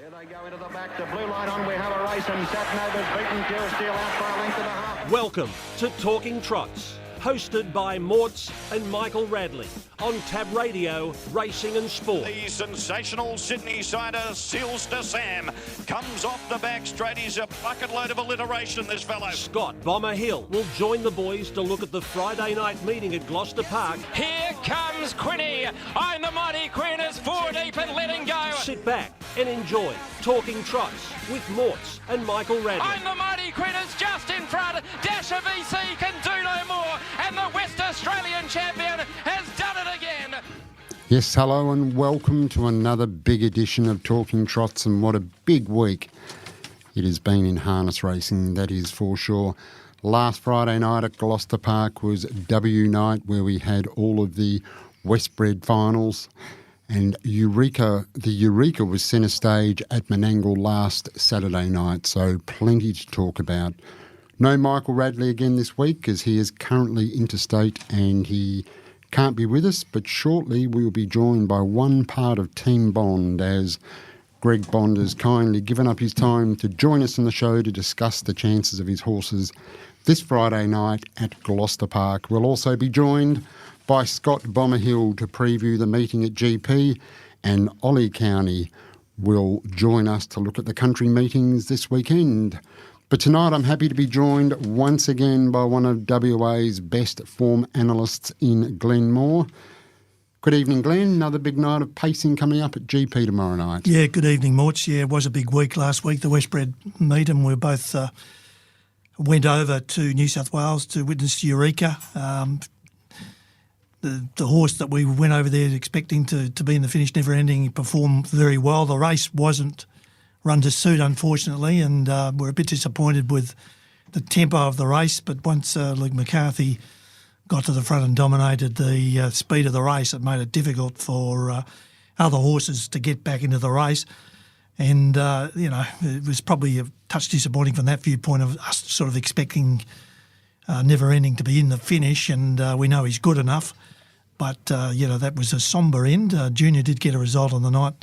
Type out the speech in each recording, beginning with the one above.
Here they go into the back. The blue line on. We have a race, and Satnova's beaten Pure Steel out by a length and a half. Welcome to Talking Trots, hosted by Morts and Michael Radley on Tab Radio, Racing and Sport. The sensational Sydney sider, Seals to Sam, comes off the back straight. He's a bucket load of alliteration, this fellow. Scott Bomber Hill will join the boys to look at the Friday night meeting at Gloucester Park. Here comes Quinny. I'm the mighty Queen is four deep and letting go. Sit back and enjoy Talking Trots with Morts and Michael Radley. I'm the mighty Queen is just in front. Dasher VC can do no more. And the West Australian champion has done it again. Yes, hello and welcome to another big edition of Talking Trots, and what a big week it has been in harness racing, that is for sure. Last Friday night at Gloucester Park was W night, where we had all of the Westbred finals, and the Eureka was centre stage at Menangle last Saturday night, so plenty to talk about. No Michael Radley again this week, as he is currently interstate and he can't be with us, but shortly we will be joined by one part of Team Bond, as Greg Bond has kindly given up his time to join us on the show to discuss the chances of his horses this Friday night at Gloucester Park. We'll also be joined by Scott Bomber Hill to preview the meeting at GP, and Ollie Cownie will join us to look at the country meetings this weekend. But tonight I'm happy to be joined once again by one of WA's best form analysts in Glen Moore. Good evening, Glenn. Another big night of pacing coming up at GP tomorrow night. Yeah, good evening, Morts. Yeah, it was a big week last week, the Westbred meet, and we both went over to New South Wales to witness Eureka. The horse that we went over there expecting to be in the finish, Never Ending, performed very well. The race wasn't run to suit, unfortunately, and we're a bit disappointed with the tempo of the race. But once Luke McCarthy got to the front and dominated the speed of the race, it made it difficult for other horses to get back into the race. And, it was probably a touch disappointing from that viewpoint of us sort of expecting Never Ending to be in the finish, and we know he's good enough. But, that was a sombre end. Junior did get a result on the night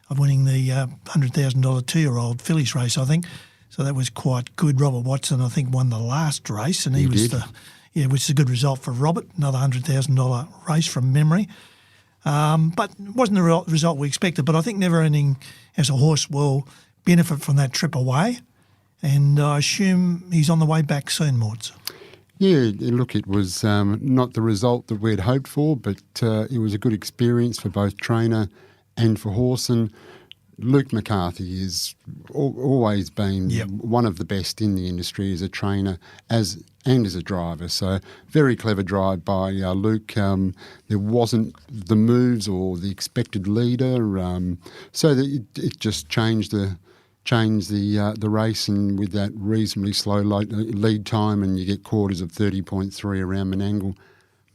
of winning the $100,000 two-year-old fillies race, I think. So that was quite good. Robert Watson, I think, won the last race, and which is a good result for Robert, another $100,000 race from memory. But it wasn't the result we expected, but I think Never Ending as a horse will benefit from that trip away, and I assume he's on the way back soon, Mords. Yeah, look, it was not the result that we'd hoped for, but it was a good experience for both trainer and for horse. And Luke McCarthy has always been one of the best in the industry as a trainer and as a driver. So very clever drive by Luke. There wasn't the moves or the expected leader, so that it just changed the race, and with that reasonably slow lead time, and you get quarters of 30.3 around Menangle.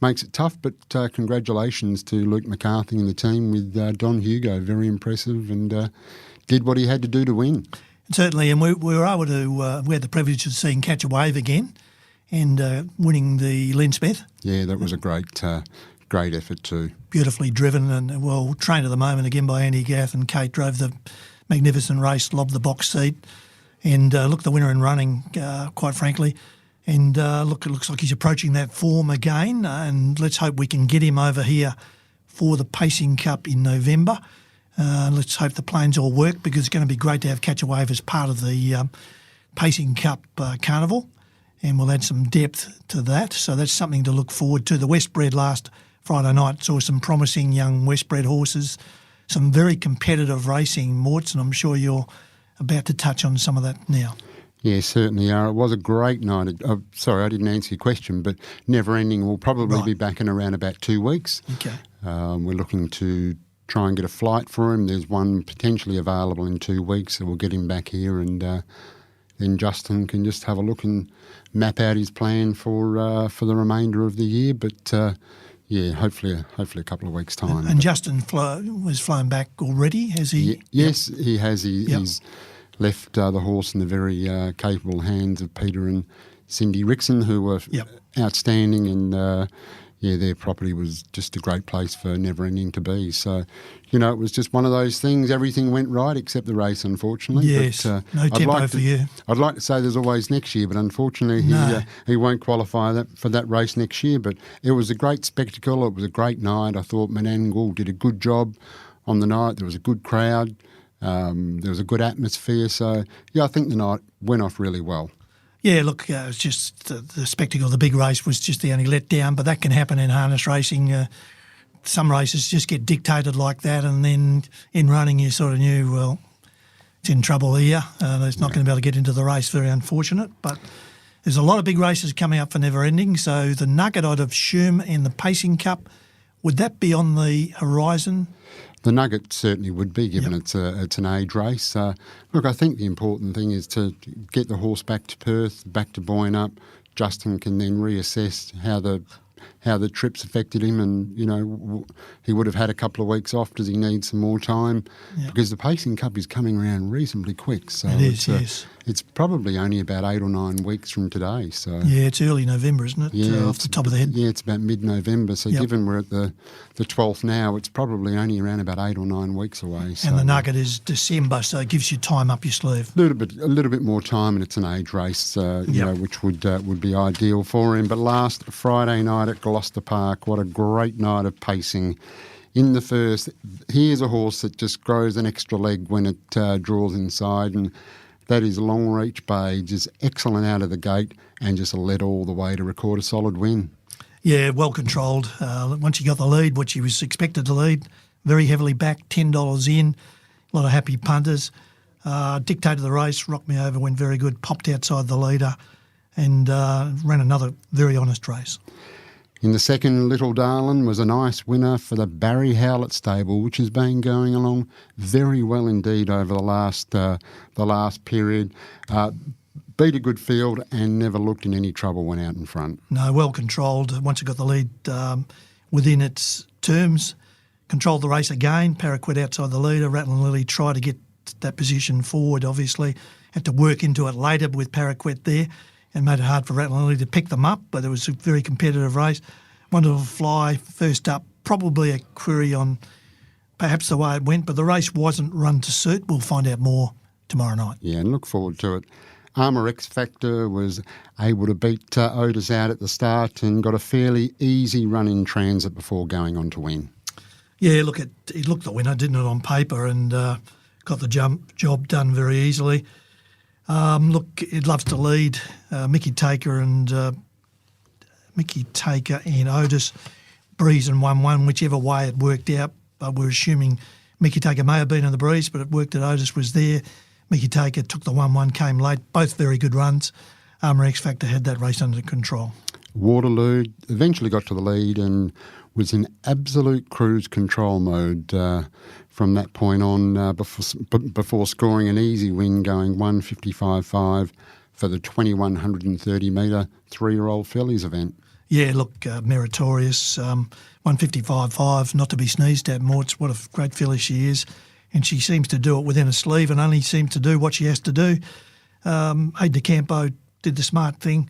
Makes it tough, but congratulations to Luke McCarthy and the team with Don Hugo. Very impressive, and did what he had to do to win. Certainly, and we were able to, we had the privilege of seeing Catch a Wave again and winning the Len Smith. Yeah, that was a great effort too. Beautifully driven and well trained at the moment again by Andy Gath, and Kate drove the magnificent race, lobbed the box seat, and looked the winner in running, quite frankly. And it looks like he's approaching that form again, and let's hope we can get him over here for the Pacing Cup in November. Let's hope the planes all work, because it's going to be great to have Catch a Wave as part of the Pacing Cup Carnival, and we'll add some depth to that. So that's something to look forward to. The Westbred last Friday night saw some promising young Westbred horses, some very competitive racing, Morts, and I'm sure you're about to touch on some of that now. Yeah, certainly are. It was a great night. Sorry, I didn't answer your question, but Never Ending will probably be back in around about 2 weeks. Okay. We're looking to try and get a flight for him. There's one potentially available in 2 weeks, so we'll get him back here, and then Justin can just have a look and map out his plan for the remainder of the year. But hopefully a couple of weeks' time. And Justin was flown back already, has he? Yes, he has. He's left the horse in the very capable hands of Peter and Cindy Rickson, who were outstanding, and their property was just a great place for Never Ending to be. So, it was just one of those things. Everything went right except the race, unfortunately. Yes, but, no tempo for you. I'd like to say there's always next year, but unfortunately he won't qualify for that race next year. But it was a great spectacle. It was a great night. I thought Menangle did a good job on the night. There was a good crowd. There was a good atmosphere. So, I think the night went off really well. Yeah, look, it was just the spectacle of the big race was just the only letdown, but that can happen in harness racing. Some races just get dictated like that, and then in running you sort of knew, well, it's in trouble here. It's not going to be able to get into the race, very unfortunate. But there's a lot of big races coming up for Never Ending. So the Nugget out of Shum in the Pacing Cup, would that be on the horizon? The Nugget certainly would be, given it's an age race. Look, I think the important thing is to get the horse back to Perth, back to buoying up. Justin can then reassess how the trips affected him, and he would have had a couple of weeks off. Does he need some more time? Yep. Because the Pacing Cup is coming around reasonably quick. So it is, yes. It's probably only about 8 or 9 weeks from today. So it's early November, isn't it? Yeah, off the top of the head. Yeah, it's about mid-November. So given we're at the 12th now, it's probably only around about 8 or 9 weeks away. So, and the Nugget is December, so it gives you time up your sleeve. A little bit more time, and it's an age race, which would be ideal for him. But last Friday night at Gloucester Park, what a great night of pacing. In the first, here's a horse that just grows an extra leg when it draws inside, and that is Long Reach Bay, just excellent out of the gate and just led all the way to record a solid win. Yeah, well controlled. Once he got the lead, which he was expected to lead, very heavily back, $10 in, a lot of happy punters. Dictated the race, rocked me over, went very good, popped outside the leader and ran another very honest race. In the second, Little Darlin was a nice winner for the Barry Howlett stable, which has been going along very well indeed over the last period. Beat a good field and never looked in any trouble when out in front. No, well controlled. Once it got the lead within its terms, controlled the race again. Paraquet outside the leader. Rattling Lily tried to get that position forward, obviously. Had to work into it later with Paraquet there and made it hard for Rattling Lily to pick them up, but it was a very competitive race. Wonderful Fly, first up, probably a query on perhaps the way it went, but the race wasn't run to suit. We'll find out more tomorrow night. Yeah, and look forward to it. Armour X Factor was able to beat Otis out at the start and got a fairly easy run in transit before going on to win. Yeah, look, he looked the winner, didn't it, on paper, and got the job done very easily. Look, it loves to lead. Mickey Taker and Otis breeze and 1-1, whichever way it worked out. But we're assuming Mickey Taker may have been in the breeze, but it worked that Otis was there. Mickey Taker took the 1-1, came late. Both very good runs. Armour X Factor had that race under control. Waterloo eventually got to the lead and was in absolute cruise control mode from that point on before scoring an easy win going 1:55.5 for the 2130 metre 3-year-old fillies event. Yeah, look, meritorious. 1:55.5, not to be sneezed at, Morts. What a great filly she is. And she seems to do it within a sleeve and only seems to do what she has to do. Aide de Campo did the smart thing,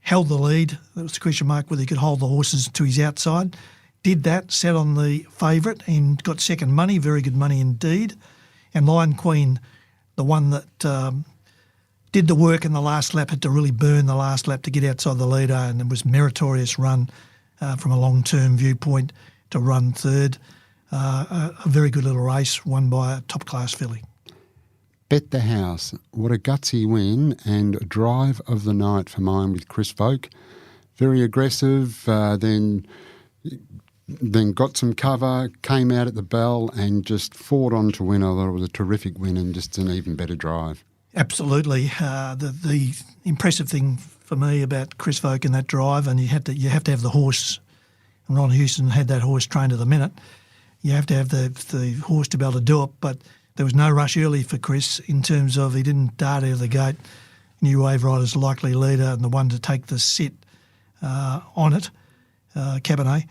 held the lead. That was the question mark whether he could hold the horses to his outside. Did that, sat on the favourite and got second money, very good money indeed. And Lion Queen, the one that did the work in the last lap, had to really burn the last lap to get outside the leader, and it was meritorious run from a long-term viewpoint to run third. A very good little race won by a top-class filly. Bet the House. What a gutsy win and drive of the night for mine with Chris Folk. Very aggressive, then got some cover, came out at the bell and just fought on to win. I thought it was a terrific win and just an even better drive. Absolutely. The impressive thing for me about Chris Folk in that drive, and you have to have the horse, and Ron Houston had that horse trained to the minute. You have to have the horse to be able to do it, but there was no rush early for Chris in terms of he didn't dart out of the gate. New Wave Rider's likely leader and the one to take the sit on it, Cabernet.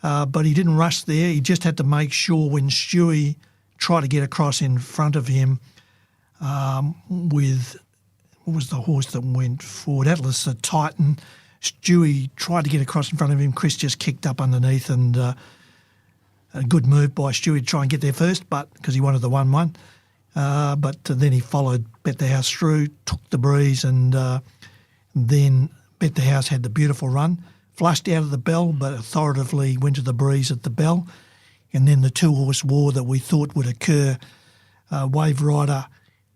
But he didn't rush there. He just had to make sure when Stewie tried to get across in front of him with, what was the horse that went forward? Atlas the Titan, Stewie tried to get across in front of him. Chris just kicked up underneath, and a good move by Stewie to try and get there first, but because he wanted the 1-1. But then he followed Bet the House through, took the breeze, and then Bet the House had the beautiful run, flushed out of the bell, but authoritatively went to the breeze at the bell. And then the 2-horse war that we thought would occur, Wave Rider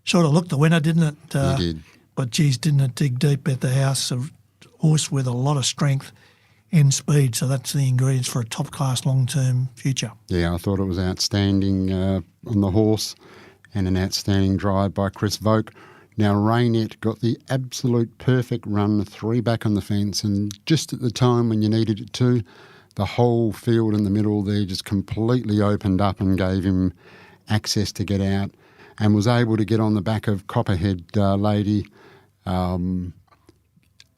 sort of looked the winner, didn't it? He did. But, geez, didn't it dig deep at the house? A horse with a lot of strength and speed, so that's the ingredients for a top-class long-term future. Yeah, I thought it was outstanding on the horse and an outstanding drive by Chris Voke. Now, Raynette got the absolute perfect run, 3 back on the fence, and just at the time when you needed it to, the whole field in the middle there just completely opened up and gave him access to get out, and was able to get on the back of Copperhead Lady, Aiden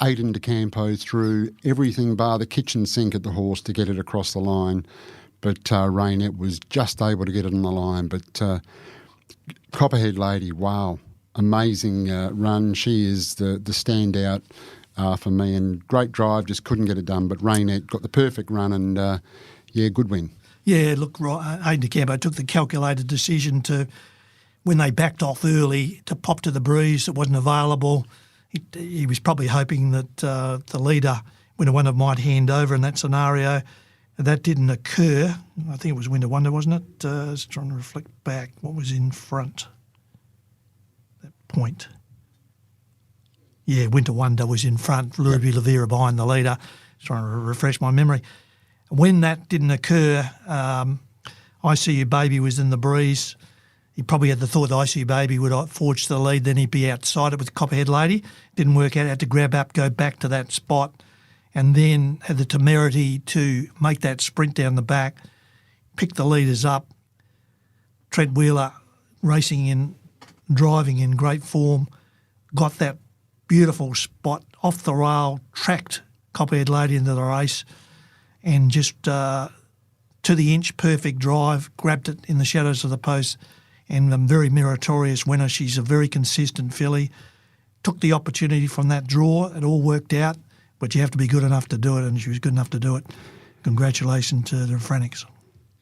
DeCampo through everything bar the kitchen sink at the horse to get it across the line. But Raynette was just able to get it on the line. But Copperhead Lady, wow, amazing run. She is the standout for me, and great drive, just couldn't get it done. But Raynette got the perfect run and, good win. Yeah, look, Aiden DeCampo took the calculated decision to, when they backed off early, to pop to the breeze. It wasn't available. He was probably hoping that the leader, Winter Wonder, might hand over in that scenario. That didn't occur. I think it was Winter Wonder, wasn't it? I was trying to reflect back. What was in front? That point. Yeah, Winter Wonder was in front. Ruby Lavera behind the leader. Just trying to refresh my memory. When that didn't occur, I See You Baby was in the breeze. He probably had the thought that I See You Baby would forge the lead, then he'd be outside it with Copperhead Lady. Didn't work out, had to grab up, go back to that spot, and then had the temerity to make that sprint down the back, pick the leaders up. Trent Wheeler racing in, driving in great form, got that beautiful spot off the rail, tracked Copperhead Lady into the race, and just to the inch, perfect drive, grabbed it in the shadows of the post, and a very meritorious winner. She's a very consistent filly. Took the opportunity from that draw. It all worked out, but you have to be good enough to do it, and she was good enough to do it. Congratulations to the Frannics.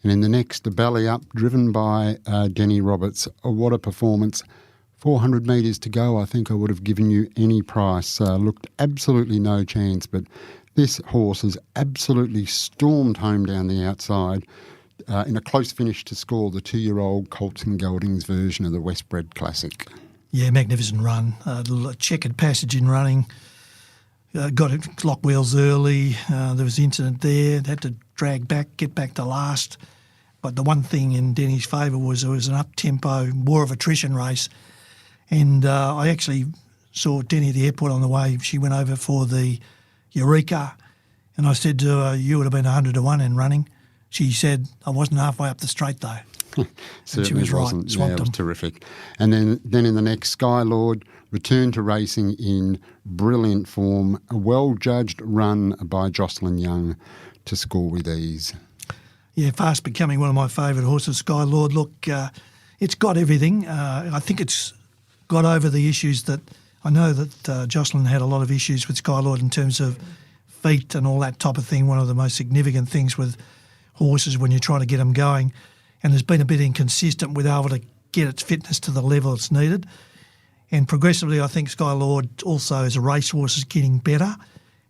And in the next, the Belly Up, driven by Denny Roberts. What a performance. 400 metres to go. I think I would have given you any price. Looked absolutely no chance, but this horse has absolutely stormed home down the outside in a close finish to score the 2-year-old Colts and Geldings version of the Westbred Classic. Yeah, magnificent run. A checkered passage in running. Got it lock wheels early. There was an incident there. Had to drag back, get back to last. But the one thing in Denny's favour was it was an up-tempo, war of attrition race. And I actually saw Denny at the airport on the way. She went over for the Eureka. And I said to her, you would have been 100 to 1 in running. She said, I wasn't halfway up the straight though. Certainly she was right. Wasn't. Yeah, it was terrific. And then in the next, Skylord returned to racing in brilliant form. A well-judged run by Jocelyn Young to score with ease. Yeah, fast becoming one of my favourite horses, Skylord. Look, it's got everything. I think it's got over the issues that I know that Jocelyn had a lot of issues with Skylord in terms of feet and all that type of thing. One of the most significant things with horses when you're trying to get them going, and has been a bit inconsistent with able to get its fitness to the level it's needed. And progressively, I think Skylord also as a racehorse is getting better,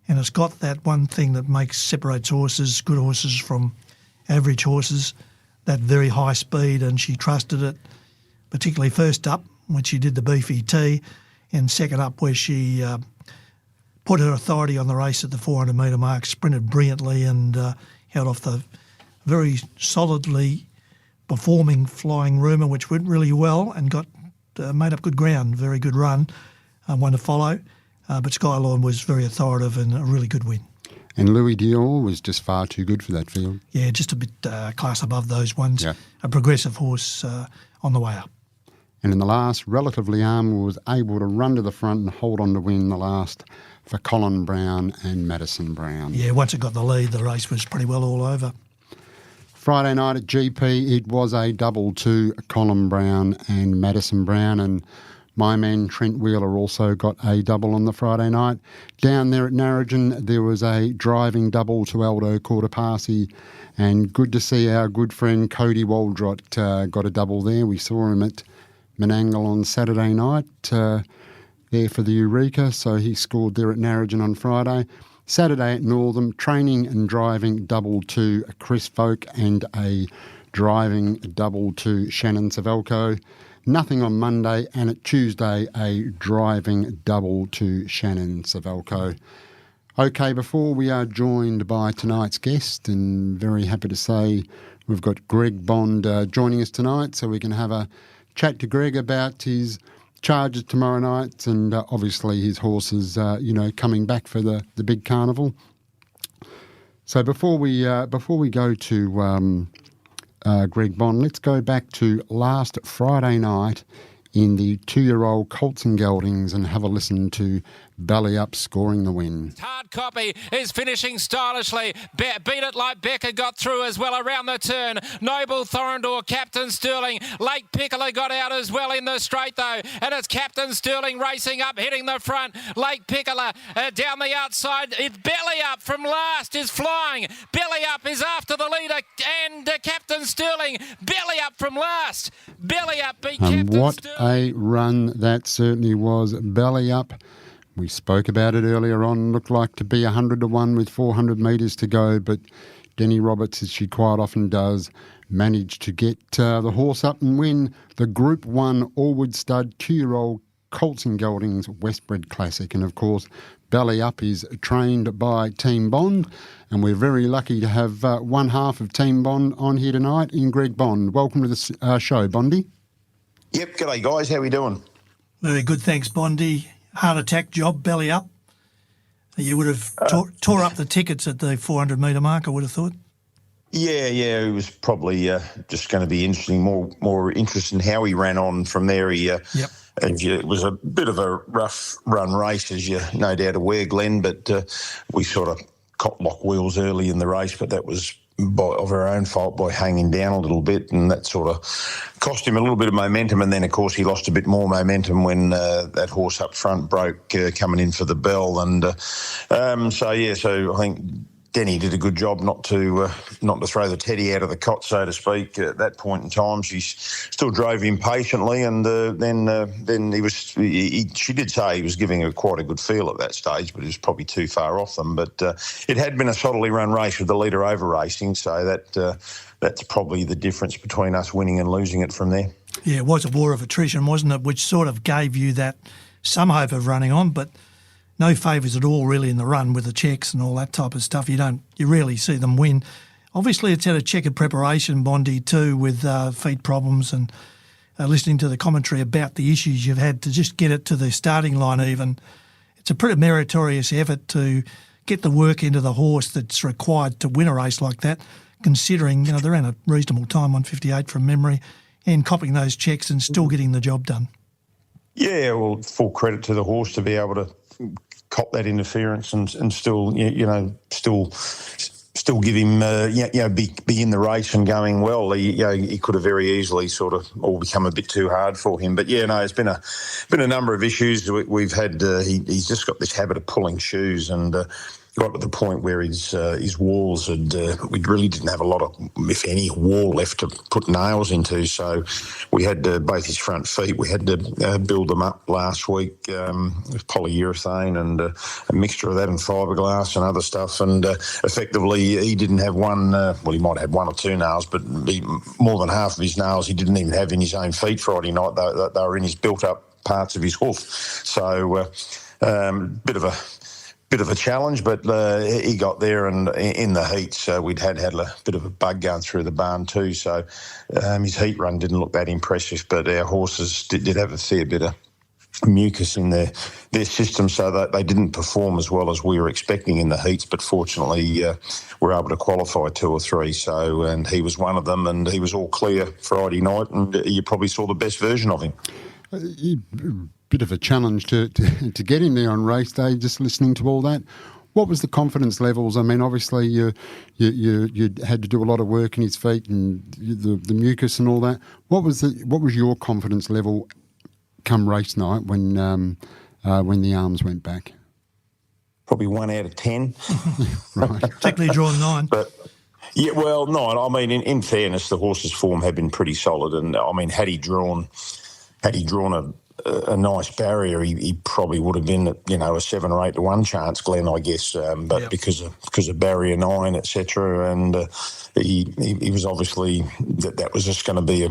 and it's got that one thing that separates horses, good horses from average horses, that very high speed, and she trusted it, particularly first up when she did the beefy T, and second up where she put her authority on the race at the 400 metre mark, sprinted brilliantly and held off the very solidly performing Flying Rumour, which went really well and got made up good ground. Very good run, one to follow. But Skylord was very authoritative and a really good win. And Louis Dior was just far too good for that field. Yeah, just a bit class above those ones. Yeah. A progressive horse on the way up. And in the last, Relatively Armed was able to run to the front and hold on to win the last for Colin Brown and Madison Brown. Yeah, once it got the lead, the race was pretty well all over. Friday night at GP, it was a double to Colin Brown and Madison Brown, and My man Trent Wheeler also got a double on the Friday night. Down there at Narrogin, there was a driving double to Aldo Cortopassi, and good to see our good friend Cody Waldrot got a double there. We saw him at Menangle on Saturday night there for the Eureka, so he scored there at Narrogin on Friday. Saturday at Northam, training and driving double to Chris Folk and a driving double to Shannon Savelko. Nothing on Monday, and at Tuesday, a driving double to Shannon Savelko. Okay, before we are joined by tonight's guest, and very happy to say we've got Greg Bond joining us tonight, so we can have a chat to Greg about his charges tomorrow night, and obviously his horses, coming back for the big carnival. So before we go to Greg Bond, let's go back to last Friday night in the 2-year-old Colts and Geldings and have a listen to Belly Up scoring the win. Hard Copy is finishing stylishly. Beat It Like Becker got through as well around the turn. Noble Thorndor, Captain Sterling. Lake Piccolo got out as well in the straight though. And it's Captain Sterling racing up, hitting the front. Lake Piccolo down the outside. It's Belly Up from last is flying. Belly Up is after the leader and Captain Sterling. Belly Up from last. Belly Up beat Captain Sterling. What a run that certainly was. Belly Up. We spoke about it earlier on. Looked like to be 100 to 1 with 400 metres to go, but Denny Roberts, as she quite often does, managed to get the horse up and win the Group 1 Allwood Stud 2-year-old Colts and Geldings Westbred Classic. And of course, Belly Up is trained by Team Bond, and we're very lucky to have one half of Team Bond on here tonight in Greg Bond. Welcome to the show, Bondy. Yep, g'day guys, how we doing? Very good, thanks, Bondy. Heart attack job, Belly Up. You would have tore up the tickets at the 400 metre mark, I would have thought. Yeah, it was probably just going to be interesting, more interesting how he ran on from there. It was a bit of a rough run race, as you no doubt aware, Glenn, but we sort of caught lock wheels early in the race, but that was of our own fault by hanging down a little bit, and that sort of cost him a little bit of momentum. And then, of course, he lost a bit more momentum when that horse up front broke coming in for the bell. And so I think Denny did a good job not to throw the teddy out of the cot, so to speak. At that point in time, she still drove impatiently, and then she did say he was giving her quite a good feel at that stage, but it was probably too far off them. But it had been a solidly run race with the leader over racing, so that's probably the difference between us winning and losing it from there. Yeah, it was a war of attrition, wasn't it, which sort of gave you that some hope of running on, but no favours at all really in the run with the checks and all that type of stuff. You rarely see them win. Obviously, it's had a checkered preparation, Bondi, too, with feet problems and listening to the commentary about the issues you've had to just get it to the starting line even. It's a pretty meritorious effort to get the work into the horse that's required to win a race like that, considering they ran a reasonable time, 1:58 from memory, and copying those checks and still getting the job done. Yeah, well, full credit to the horse to be able to cop that interference and still still give him be in the race and going well. He could have very easily sort of all become a bit too hard for him. But it's been a number of issues we've had. He's just got this habit of pulling shoes and. Got to the point where his walls had we really didn't have a lot of, if any, wall left to put nails into. So we had both his front feet. We had to build them up last week with polyurethane and a mixture of that and fiberglass and other stuff. And effectively, he didn't have one. He might have one or two nails, but more than half of his nails he didn't even have in his own feet Friday night. They were in his built-up parts of his hoof. So bit of a challenge, but he got there, and in the heats we'd had a bit of a bug going through the barn too, so his heat run didn't look that impressive, but our horses did have a fair bit of mucus in their system, so that they didn't perform as well as we were expecting in the heats, but fortunately we were able to qualify 2 or 3, and he was one of them, and he was all clear Friday night, and you probably saw the best version of him. Bit of a challenge to get him there on race day, just listening to all that. What was the confidence levels? I mean, obviously you had to do a lot of work in his feet and the mucus and all that. What was your confidence level come race night when the arms went back? Probably 1 out of 10. Right. Particularly drawn 9. But yeah, well, 9. I mean, in fairness, the horse's form had been pretty solid, and I mean, had he drawn a nice barrier, he probably would have been, a 7 or 8 to 1 chance, Glenn, I guess. But because of barrier 9, etc., and he was obviously that was just going to be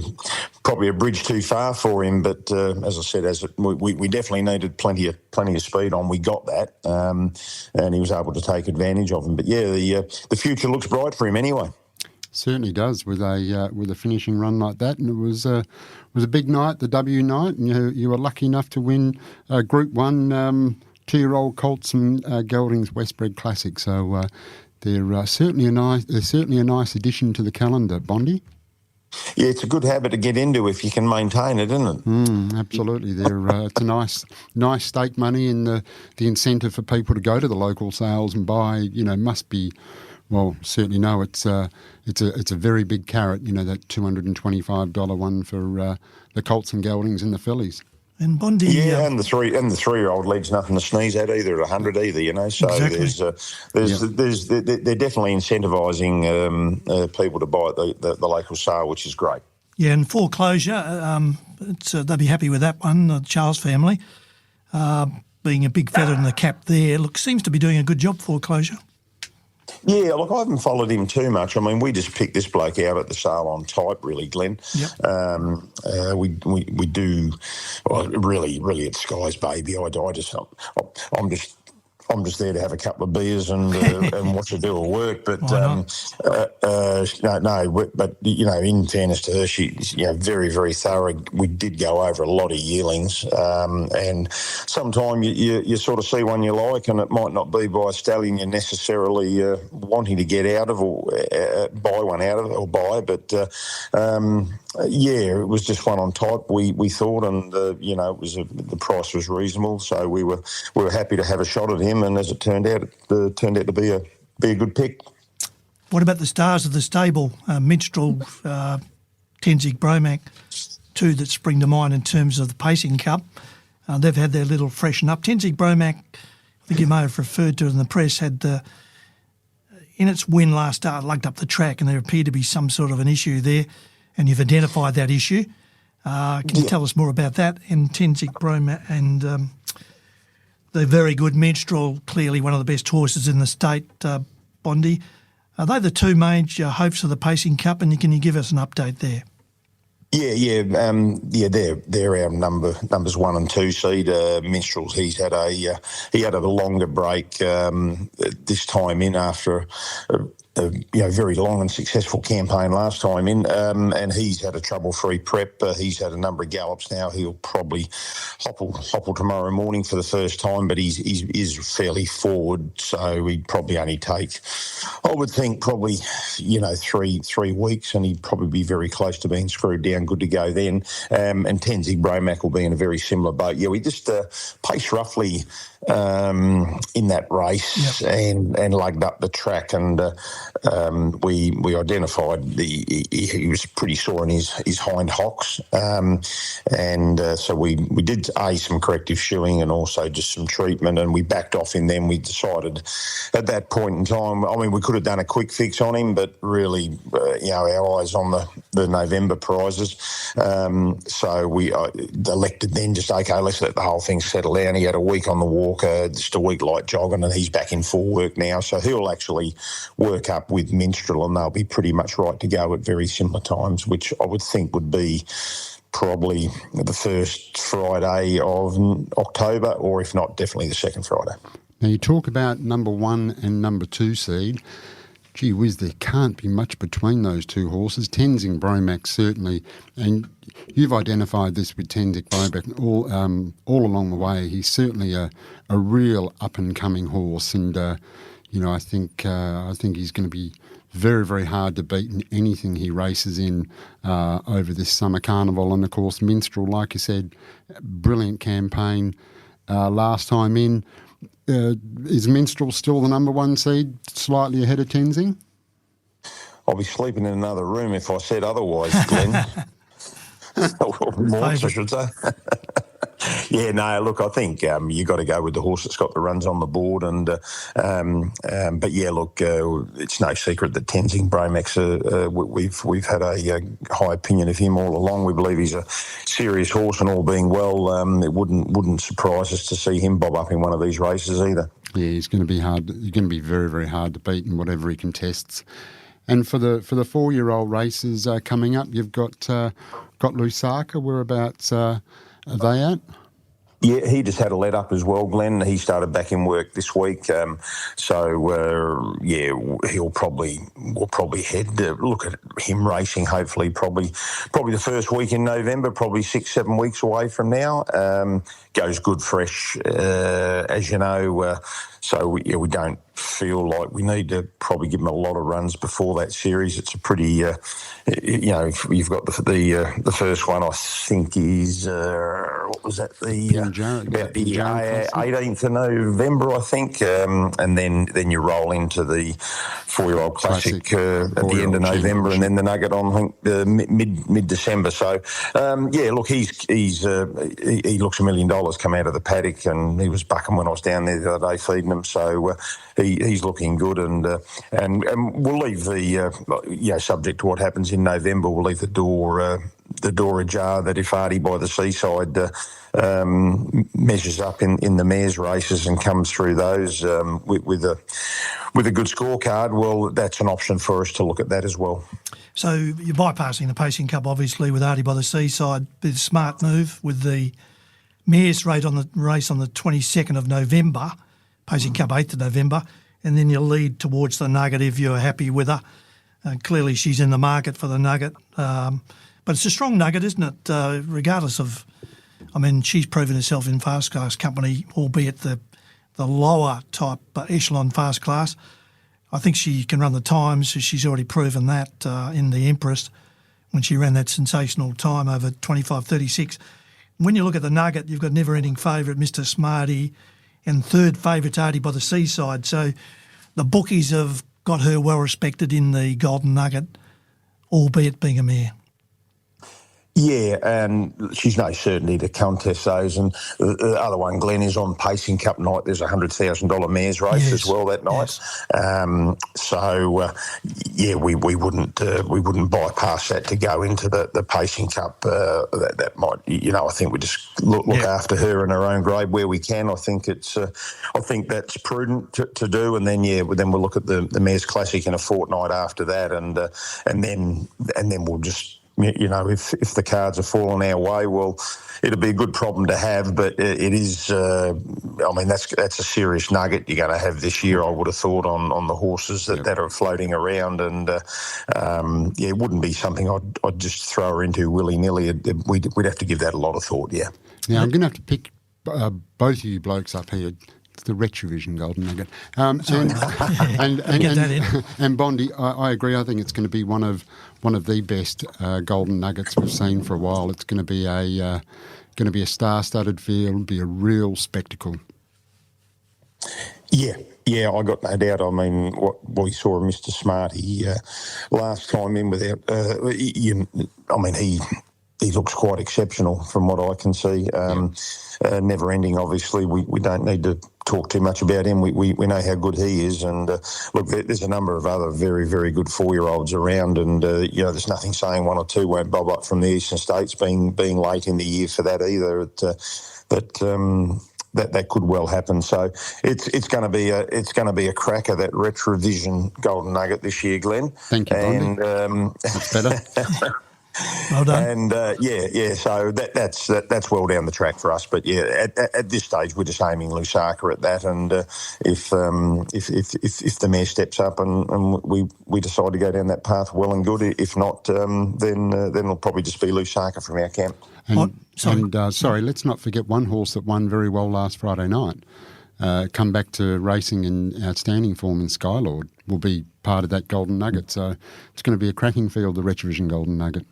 probably a bridge too far for him. But as I said, we definitely needed plenty of speed on. We got that, and he was able to take advantage of him. But yeah, the future looks bright for him anyway. Certainly does with a finishing run like that, and it was a big night, the W night, and you were lucky enough to win Group 1 2-year-old colts and geldings Westbred Classic. So they're certainly a nice addition to the calendar, Bondi. Yeah, it's a good habit to get into if you can maintain it, isn't it? Absolutely. It's a nice stake money, and the incentive for people to go to the local sales and buy, must be. Well, certainly no. It's a very big carrot. That $225 one for the colts and geldings and the fillies. And Bondi, and the 3-year-old league's nothing to sneeze at either at 100 either. So exactly. They're definitely incentivising people to buy at the local sale, which is great. Yeah, and foreclosure, they'll be happy with that one. The Charles family, being a big feather in the cap there, seems to be doing a good job. Foreclosure. Yeah, look, I haven't followed him too much. I mean, we just picked this bloke out at the sale on type, really, Glenn. Yep. We do, well, really, it's Sky's baby. I'm just there to have a couple of beers and watch her do her work. But but in fairness to her, she's very, very thorough. We did go over a lot of yearlings, and sometimes you sort of see one you like, and it might not be by a stallion you're necessarily wanting to get out of or buy one out of or buy, but. It was just one on type. We thought, and it was the price was reasonable, so we were happy to have a shot at him. And as it turned out, it turned out to be a good pick. What about the stars of the stable? Minstrel, Tenzig, Bromac, 2 that spring to mind in terms of the Pacing Cup. They've had their little freshen up. Tenzig, Bromac, I think you may have referred to it in the press, had in its win last start lugged up the track, and there appeared to be some sort of an issue there. And you've identified that issue. Can you tell us more about that? And Tenzig, Bromac, and the very good Minstrel, clearly one of the best horses in the state, Bondi. Are they the 2 major hopes of the Pacing Cup? And can you give us an update there? They're our numbers 1 and 2 seed. Minstrels. He had a longer break this time in after. A very long and successful campaign last time in, and he's had a trouble-free prep. He's had a number of gallops now. He'll probably hopple tomorrow morning for the first time, but he's fairly forward, so he'd probably only take, I would think, probably 3 weeks, and he'd probably be very close to being screwed down, good to go then. And Tenzig Bromac will be in a very similar boat. Yeah, we just paced roughly in that race and lugged up the track, and we identified he was pretty sore in his hind hocks, and so we did some corrective shoeing and also just some treatment, and we backed off in them. We decided at that point in time, I mean, we could have done a quick fix on him, but really our eyes on the November prizes, so we elected then just let's let the whole thing settle down. He had a week on the walker, just a week light jogging, and he's back in full work now, so he'll actually work up with Minstrel, and they'll be pretty much right to go at very similar times, which I would think would be probably the first Friday of October, or if not, definitely the second Friday. Now, you talk about number 1 and number 2 seed. Gee whiz, there can't be much between those 2 horses. Tenzing Bromac, certainly, and you've identified this with Tenzing Bromac all along the way. He's certainly a real up-and-coming horse, and I think he's going to be very, very hard to beat in anything he races in over this summer carnival. And of course, Minstrel, like you said, brilliant campaign last time in. Is Minstrel still the number 1 seed, slightly ahead of Tenzing? I'll be sleeping in another room if I said otherwise, Glenn. Or Morts, I should say. Yeah, no, look, I think you got to go with the horse that's got the runs on the board, and but yeah, look, it's no secret that Tenzing Bromex, we've had a high opinion of him all along. We believe he's a serious horse, and all being well, it wouldn't surprise us to see him bob up in one of these races either. Yeah, he's going to be hard. He's going to be very, very hard to beat in whatever he contests. And for the 4-year-old races coming up, you've got Lusaka. Whereabouts are they at? Yeah, he just had a let up as well, Glenn. He started back in work this week, so we'll probably head look at him racing. Hopefully, probably the first week in November, probably 6-7 weeks away from now. Goes good fresh, as you know. So we don't feel like we need to probably give him a lot of runs before that series. It's a pretty, you've got the first one. I think is what was that? About the 18th of November, I think, and then you roll into the 4-year-old classic at the end of November, and then the Nugget on I think mid December. So look, he looks $1 million come out of the paddock, and he was bucking when I was down there the other day feeding him. So he's looking good, and we'll leave the subject to what happens in November. We'll leave the door ajar that if Artie by the Seaside measures up in the mares races and comes through those with a good scorecard, well, that's an option for us to look at that as well. So you're bypassing the Pacing Cup, obviously, with Artie by the Seaside. It's a smart move with the mares race on the 22nd of November, Pacing Cup 8th of November, and then you lead towards the Nugget if you're happy with her. Clearly she's in the market for the Nugget. But it's a strong Nugget, isn't it? Regardless of, she's proven herself in fast class company, albeit the lower type echelon fast class. I think she can run the times. She's already proven that in the Empress when she ran that sensational time over 25.36. When you look at the Nugget, you've got never-ending favourite Mr. Smarty and third favourite Artie by the Seaside. So the bookies have got her well respected in the Golden Nugget, albeit being a mare. Yeah, and she's no certainty to contest those. And the other one, Glenn, is on Pacing Cup night. There's a $100,000 mares race as well that night. We wouldn't bypass that to go into the Pacing Cup. That might, I think we just look after her in her own grade where we can. I think that's prudent to do. And then we'll look at the Mares Classic in a fortnight after that, and then we'll just. If the cards are falling our way, well, it'll be a good problem to have, but it is, that's a serious nugget you're going to have this year, I would have thought, on the horses that are floating around, and it wouldn't be something I'd just throw her into willy-nilly. We'd have to give that a lot of thought, yeah. Now, I'm going to have to pick both of you blokes up here. It's the Retrovision Golden Nugget. And Bondi, I agree. I think it's going to be one of the best Golden Nuggets we've seen for a while. It's going to be a star-studded field, be a real spectacle. Yeah, I got no doubt. What we saw of Mr. Smarty last time in without, he looks quite exceptional from what I can see. Never ending, obviously. We don't need to talk too much about him. We know how good he is. And look, there's a number of other very, very good 4-year-olds around. And, there's nothing saying one or two won't bob up from the Eastern States being late in the year for that either. That could well happen. So it's going to be a cracker, that Retrovision Golden Nugget this year, Glenn. Thank you, Bondi. That's better. Well done. And so that's well down the track for us. But at this stage we're just aiming Lusaka at that. And if the mare steps up and we decide to go down that path, well and good. If not, then it'll probably just be Lusaka from our camp. Sorry, let's not forget one horse that won very well last Friday night. Come back to racing in outstanding form in Skylord will be part of that Golden Nugget. So it's going to be a cracking field, the Retrovision Golden Nugget.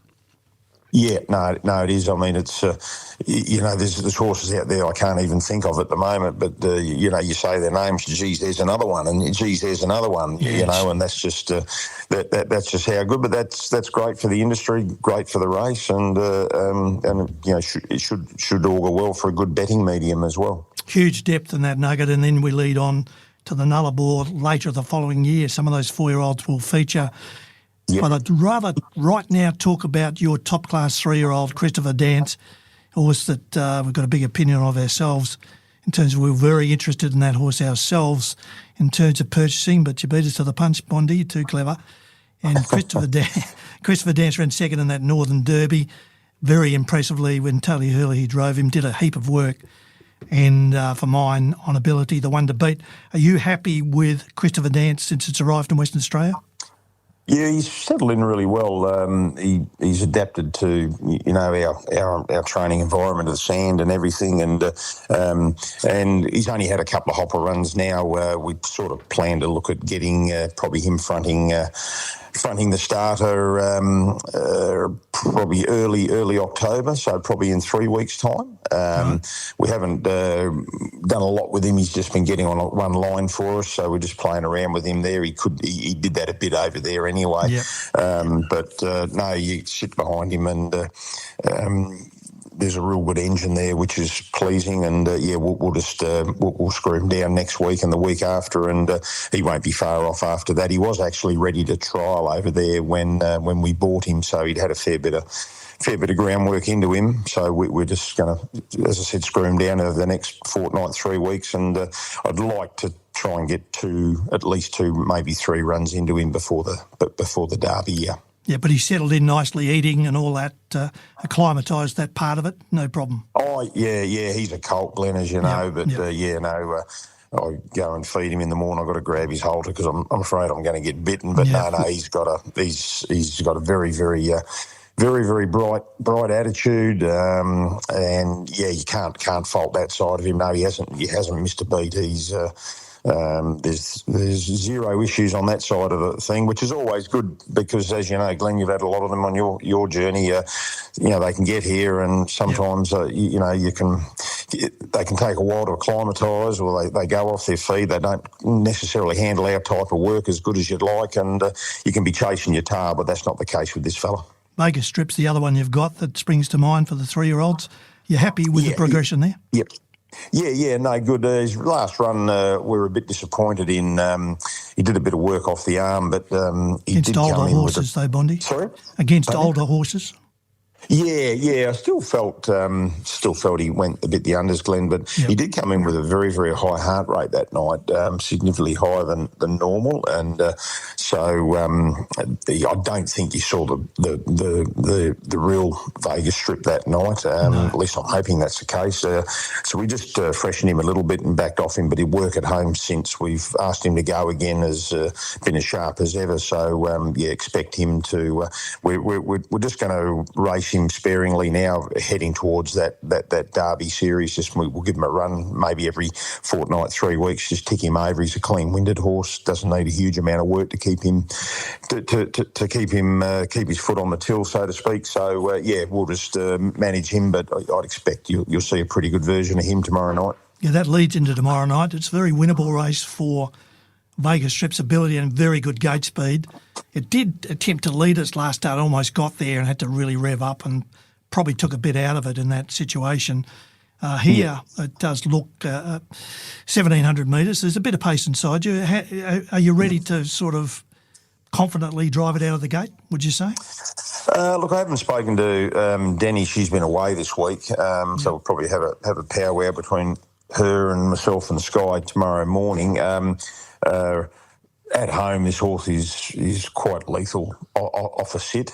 Yeah, no, it is. I mean, it's, there's horses out there I can't even think of at the moment, but, you say their names, geez, there's another one, and geez, there's another one, and that's just, that's just how good, but that's great for the industry, great for the race, and it should augur well for a good betting medium as well. Huge depth in that nugget, and then we lead on to the Nullarbor later the following year. Some of those 4-year-olds will feature. Yep. But I'd rather right now talk about your top-class 3-year-old, Christopher Dance, a horse that we've got a big opinion of ourselves in terms of we're very interested in that horse ourselves in terms of purchasing, but you beat us to the punch, Bondi, you're too clever. And Christopher Dance ran second in that Northern Derby very impressively when Tony Hurley drove him, did a heap of work. And for mine, on ability, the one to beat. Are you happy with Christopher Dance since it's arrived in Western Australia? Yeah, he's settled in really well. He's adapted to our training environment of the sand and everything, and he's only had a couple of hopper runs now. We sort of plan to look at getting probably him fronting the starter probably early October, so probably in 3 weeks' time. We haven't done a lot with him. He's just been getting on one line for us, so we're just playing around with him there. He did that a bit over there anyway. Yep. No, you sit behind him, and there's a real good engine there, which is pleasing. And we'll just we'll screw him down next week and the week after, and he won't be far off after that. He was actually ready to trial over there when we bought him, so he'd had a fair bit of groundwork into him. So we're just going to, as I said, screw him down over the next fortnight, 3 weeks, and I'd like to try and get at least two, maybe 3 runs into him before the Derby. Yeah. Yeah, but he settled in nicely, eating and all that, acclimatised that part of it, no problem. Oh, yeah, he's a colt, Glenn, as you know, I go and feed him in the morning. I've got to grab his halter because I'm afraid I'm going to get bitten. But no, he's got a very, very, very, very bright attitude, and you can't fault that side of him. No, he hasn't missed a beat. He's there's zero issues on that side of the thing, which is always good because, as you know, Glenn, you've had a lot of them on your journey. They can get here, and sometimes they can take a while to acclimatise, or they go off their feed. They don't necessarily handle our type of work as good as you'd like, and you can be chasing your tail, but that's not the case with this fella. Vegas Strip's the other one you've got that springs to mind for the 3-year-olds. You're happy with the progression there? Yep. Yeah, no, good. His last run, we were a bit disappointed in. He did a bit of work off the arm, but he against did come older in horses, though, Bondi. Sorry, against older horses. Yeah. I still felt he went a bit the unders, Glenn, but he did come in with a very, very high heart rate that night, significantly higher than normal, and so I don't think you saw the real Vegas Strip that night. At least I'm hoping that's the case. So we just freshened him a little bit and backed off him, but he'd work at home since. We've asked him to go again, has been as sharp as ever. So expect him to. We're just going to race him sparingly now, heading towards that Derby series. Just we'll give him a run maybe every fortnight, 3 weeks. Just tick him over. He's a clean-winded horse. Doesn't need a huge amount of work to keep him keep his foot on the till, so to speak. So we'll just manage him. But I'd expect you'll see a pretty good version of him tomorrow night. Yeah, that leads into tomorrow night. It's a very winnable race for Vegas Strip's ability and very good gate speed. It did attempt to lead us last start, almost got there and had to really rev up and probably took a bit out of it in that situation. Here, it does look 1,700 metres. There's a bit of pace inside you. Are you ready to sort of confidently drive it out of the gate, would you say? Look, I haven't spoken to Denny. She's been away this week, so we'll probably have a powwow between her and myself and Sky tomorrow morning. At home, this horse is quite lethal off a sit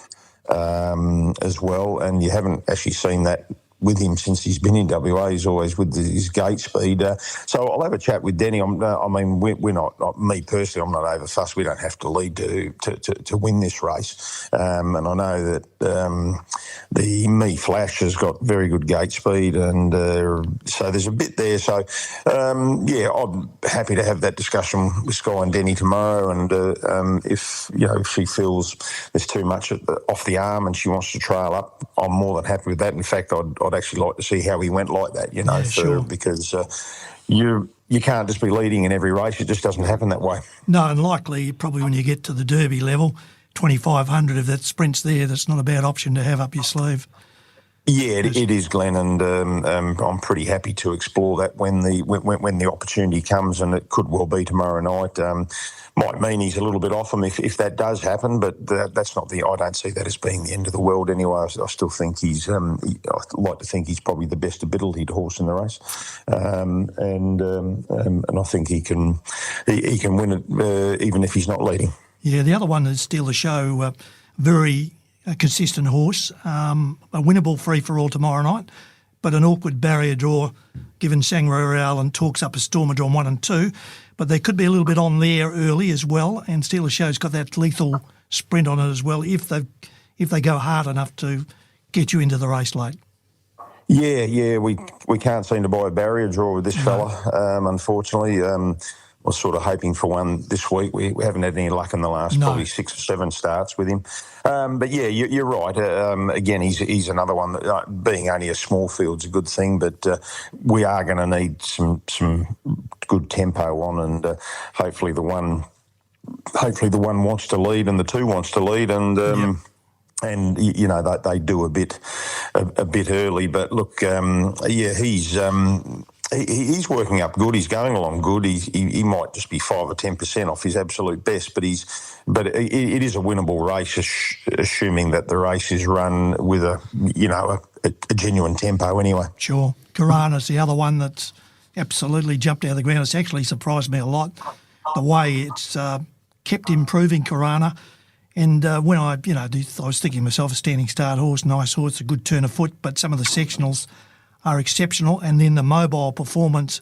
as well, and you haven't actually seen that with him since he's been in WA. He's always with his gate speed. So I'll have a chat with Denny. We're not me personally, I'm not over fussed. We don't have to lead to win this race. And I know that the Me Flash has got very good gate speed, and so there's a bit there. So, I'm happy to have that discussion with Sky and Denny tomorrow. And if she feels there's too much off the arm and she wants to trail up, I'm more than happy with that. In fact, I'd actually like to see how he went like that, because you can't just be leading in every race. It just doesn't happen that way. No, and likely probably when you get to the Derby level, 2,500 of that sprint's there. That's not a bad option to have up your sleeve. Yeah, it is, Glenn, and I'm pretty happy to explore that when the opportunity comes, and it could well be tomorrow night. Might mean he's a little bit off him if that does happen, but that's not I don't see that as being the end of the world anyway. I still think he's. I like to think he's probably the best abilitied horse in the race, and I think he can win it even if he's not leading. Yeah, the other one is Steal the Show, very consistent horse, a winnable free-for-all tomorrow night, but an awkward barrier draw given Sangro Royale and Talks Up a Storm are drawn 1 and 2, but they could be a little bit on there early as well, and Steal the Show's got that lethal sprint on it as well if they go hard enough to get you into the race late. Yeah, we can't seem to buy a barrier draw with this fella, unfortunately. I was sort of hoping for one this week. We haven't had any luck in the last probably 6 or 7 starts with him. But yeah, you're right. Again, he's another one that being only a small field's a good thing, but we are going to need some good tempo on, and hopefully the one wants to lead and the 2 wants to lead, and. And they do a bit early, but look, he's working up good. He's going along good. He might just be 5 or 10% off his absolute best, but it is a winnable race, assuming that the race is run with a genuine tempo anyway. Sure. Karana's the other one that's absolutely jumped out of the ground. It's actually surprised me a lot, the way it's kept improving, Karana. And when I was thinking to myself, a standing start horse, nice horse, a good turn of foot, but some of the sectionals are exceptional. And then the mobile performance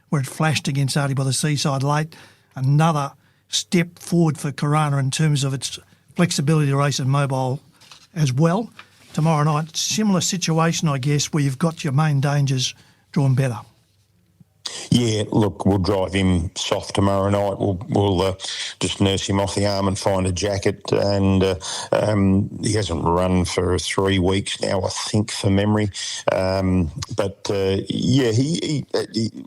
where it flashed against Artie by the Seaside late, another step forward for Karana in terms of its flexibility to race and mobile as well. Tomorrow night, similar situation, I guess, where you've got your main dangers drawn better. Yeah, look, we'll drive him soft tomorrow night. We'll just nurse him off the arm and find a jacket. And he hasn't run for 3 weeks now, I think, from memory. He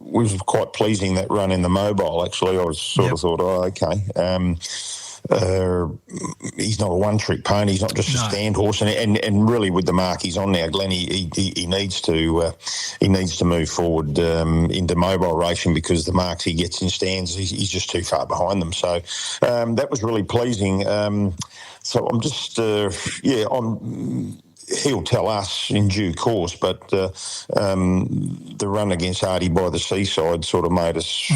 was quite pleasing, that run in the mobile, actually. I was sort of thought, okay. He's not a one-trick pony. He's not just a stand horse, and really with the mark he's on now, Glenn, he needs to move forward into mobile racing, because the marks he gets in stands, he's just too far behind them. So that was really pleasing. So I'm just he'll tell us in due course, but the run against Artie by the Seaside sort of made us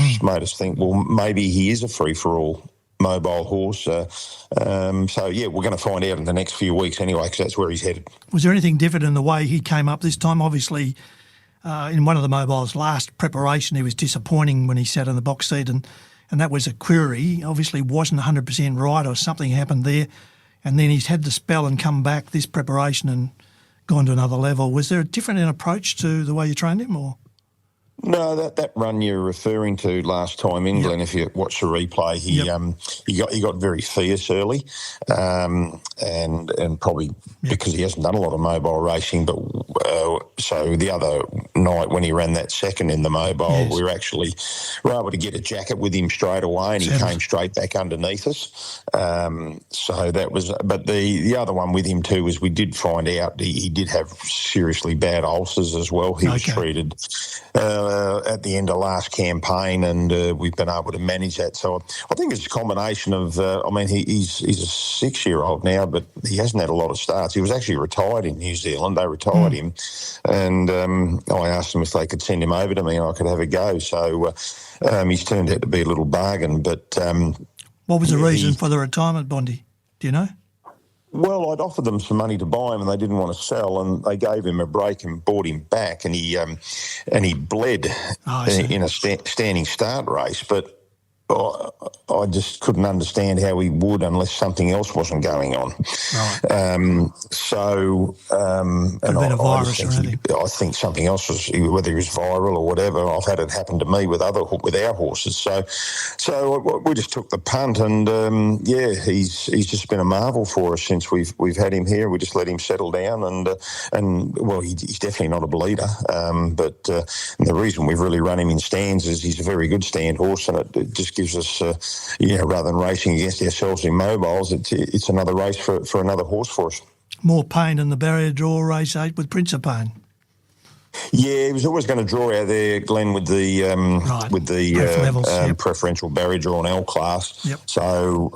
think, well, maybe he is a free-for-all mobile horse. We're going to find out in the next few weeks anyway, because that's where he's headed. Was there anything different in the way he came up this time? Obviously, in one of the mobiles last preparation, he was disappointing when he sat in the box seat, and that was a query. Obviously wasn't 100% right, or something happened there, and then he's had the spell and come back this preparation and gone to another level. Was there a different approach to the way you trained him, or...? No, that run you're referring to last time in England, if you watch the replay, he got very fierce early, and probably because he hasn't done a lot of mobile racing. But so the other night when he ran that second in the mobile, we were able to get a jacket with him straight away, and he came straight back underneath us. So that was. But the other one with him too was we did find out he did have seriously bad ulcers as well. He was treated at the end of last campaign, and we've been able to manage that. So I think it's a combination of, he's a 6-year-old now, but he hasn't had a lot of starts. He was actually retired in New Zealand. They retired him, and I asked them if they could send him over to me and I could have a go. So he's turned out to be a little bargain. But what was the reason for the retirement, Bondi? Do you know? Well, I'd offered them some money to buy him, and they didn't want to sell, and they gave him a break and bought him back, and he bled in a standing start race, but I just couldn't understand how he would unless something else wasn't going on. Right. And I think something else was, whether he was viral or whatever. I've had it happen to me with our horses. So we just took the punt, and he's just been a marvel for us since we've had him here. We just let him settle down, and he's definitely not a bleeder. But the reason we've really run him in stands is he's a very good stand horse, and it just gives us, rather than racing against ourselves in mobiles, it's another race for another horse for us. More pain in the barrier draw race 8 with Prince of Pain. Yeah, he was always going to draw out there, Glenn, with the preferential barrier draw and L class. Yep. So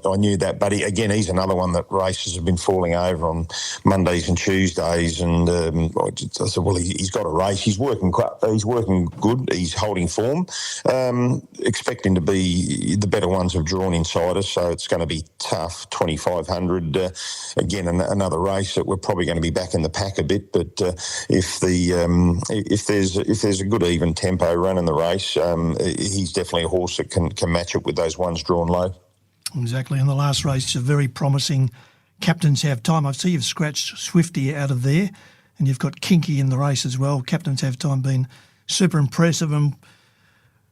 I knew that, but he's another one that races have been falling over on Mondays and Tuesdays, and I said, well, he's got a race. He's working good. He's holding form. Expecting to be the better ones have drawn inside us, so it's going to be tough. 2,500 again, another race that we're probably going to be back in the pack a bit, but if there's a good even tempo run in the race, he's definitely a horse that can match it with those ones drawn low. Exactly. In the last race, it's a very promising Captains Have Time. I see you've scratched Swifty out of there, and you've got Kinky in the race as well. Captains Have Time being super impressive and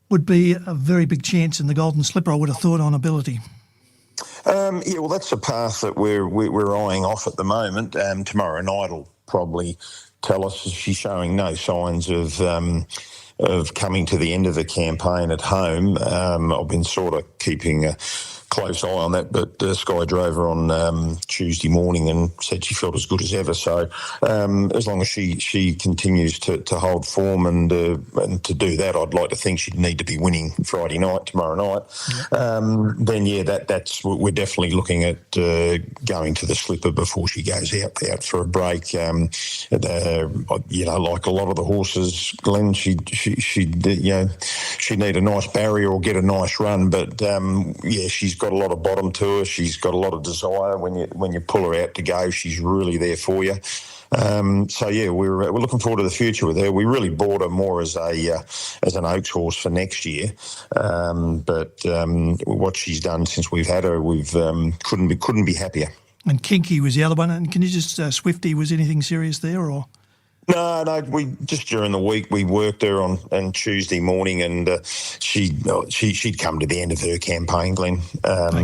would be a very big chance in the Golden Slipper, I would have thought, on ability. That's the path that we're eyeing off at the moment. Tomorrow night will probably tell us she's showing no signs of coming to the end of the campaign at home. I've been sort of keeping a close eye on that, but Sky drove her on Tuesday morning and said she felt as good as ever. So as long as she continues to hold form and to do that, I'd like to think she'd need to be winning Friday night, tomorrow night. That's we're definitely looking at going to the slipper before she goes out for a break. Like a lot of the horses, Glenn, she'd need a nice barrier or get a nice run, but she's got a lot of bottom to her. She's got a lot of desire. When you pull her out to go, she's really there for you. We're looking forward to the future with her. We really bought her more as an Oaks horse for next year, but what she's done since we've had her, we've couldn't be happier. And Kinky was the other one. And can you just Swifty, was anything serious there or? No. We just during the week we worked her on Tuesday morning, and she'd come to the end of her campaign, Glenn.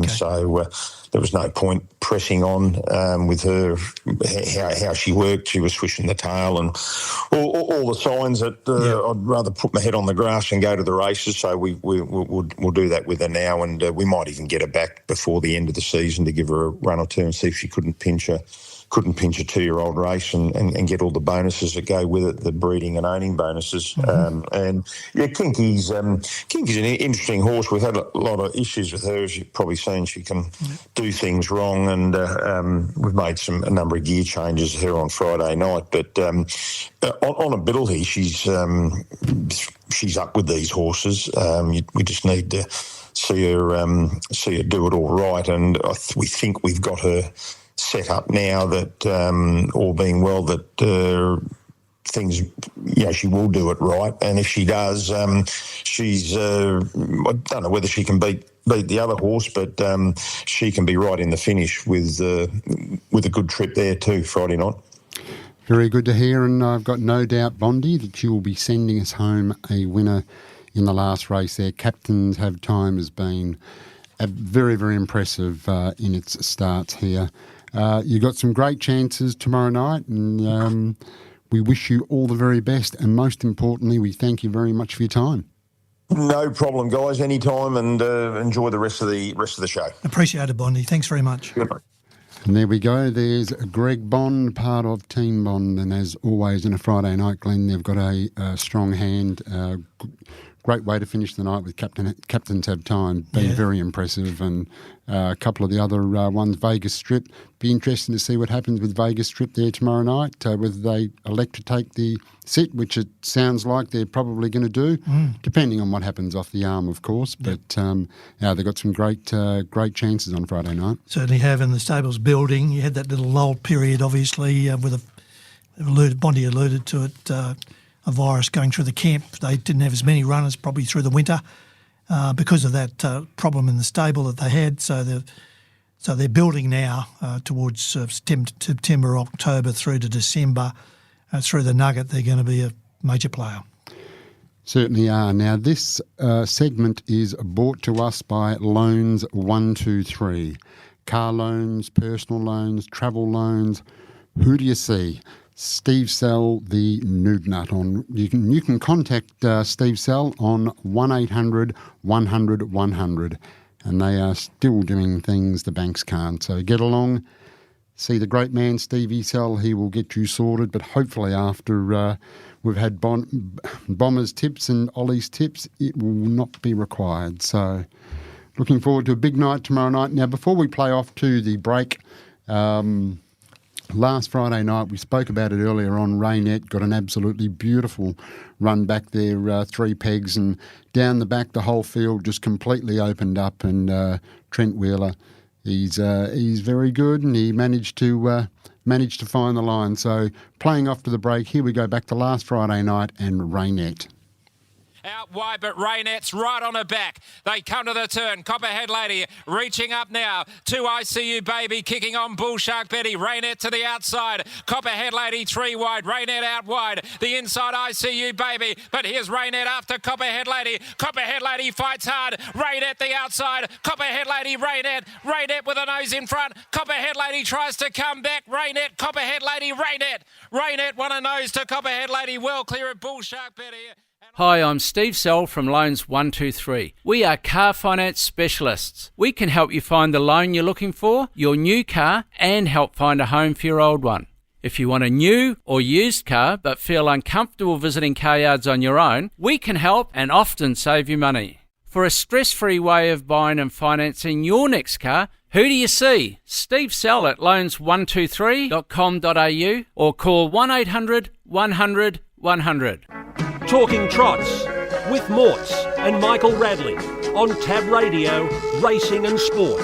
So there was no point pressing on with her. How she worked, she was swishing the tail, and all the signs that I'd rather put my head on the grass and go to the races. So we'll do that with her now, and we might even get her back before the end of the season to give her a run or two and see if she couldn't pinch a 2-year-old race and get all the bonuses that go with it, the breeding and owning bonuses. Kinky's an interesting horse. We've had a lot of issues with her, as you've probably seen. She can do things wrong, and we've made a number of gear changes to her on Friday night. But on ability, she's up with these horses. We just need to see her do it all right, and we think we've got her set up now that all being well, that things, she will do it right, and if she does, she's I don't know whether she can beat the other horse, but she can be right in the finish with a good trip there too Friday night. Very good to hear, and I've got no doubt, Bondi, that you will be sending us home a winner in the last race there. Captains Have Time has been very, very impressive in its starts here. You've got some great chances tomorrow night, and we wish you all the very best, and most importantly, we thank you very much for your time. No problem, guys. Anytime, and enjoy the rest of the show. Appreciate it, Bondi. Thanks very much. Good. And there we go. There's Greg Bond, part of Team Bond, and as always in a Friday night, Glenn, they've got a strong hand, good great way to finish the night with Captains Have Time. Been very impressive. And a couple of the other ones, Vegas Strip. Be interesting to see what happens with Vegas Strip there tomorrow night, whether they elect to take the sit, which it sounds like they're probably going to do, depending on what happens off the arm, of course. But they've got some great chances on Friday night. Certainly have in the stables building. You had that little lull period, obviously, with Bondi alluded to it, a virus going through the camp. They didn't have as many runners probably through the winter because of that problem in the stable that they had. So they're building now towards September, October through to December. Through the nugget, they're going to be a major player. Certainly are. Now, this segment is brought to us by Loans 123. Car loans, personal loans, travel loans. Who do you see? Steve Sell, the Nude Nut. You can contact Steve Sell on 1800 100 100, and they are still doing things the banks can't. So get along, see the great man Stevie Sell. He will get you sorted, but hopefully after we've had Bomber's tips and Ollie's tips, it will not be required. So looking forward to a big night tomorrow night. Now, before we play off to the break, last Friday night, we spoke about it earlier on, Raynette got an absolutely beautiful run back there, 3 pegs, and down the back the whole field just completely opened up, and Trent Wheeler, he's very good, and he managed to find the line. So playing off to the break, here we go back to last Friday night and Raynette. Out wide, but Raynette's right on her back. They come to the turn. Copperhead Lady reaching up now to ICU Baby, kicking on Bull Shark Betty. Raynette to the outside. Copperhead Lady 3 wide. Raynette out wide. The inside ICU Baby. But here's Raynette after Copperhead Lady. Copperhead Lady fights hard. Raynette the outside. Copperhead Lady, Raynette. Raynette with a nose in front. Copperhead Lady tries to come back. Raynette, Copperhead Lady, Raynette. Raynette won a nose to Copperhead Lady. Well clear of Bull Shark Betty. Hi, I'm Steve Sell from Loans 123. We are car finance specialists. We can help you find the loan you're looking for, your new car, and help find a home for your old one. If you want a new or used car but feel uncomfortable visiting car yards on your own, we can help and often save you money. For a stress-free way of buying and financing your next car, who do you see? Steve Sell at loans123.com.au or call 1800 100 100. Talking Trots with Morts and Michael Radley on Tab Radio, Racing and Sport.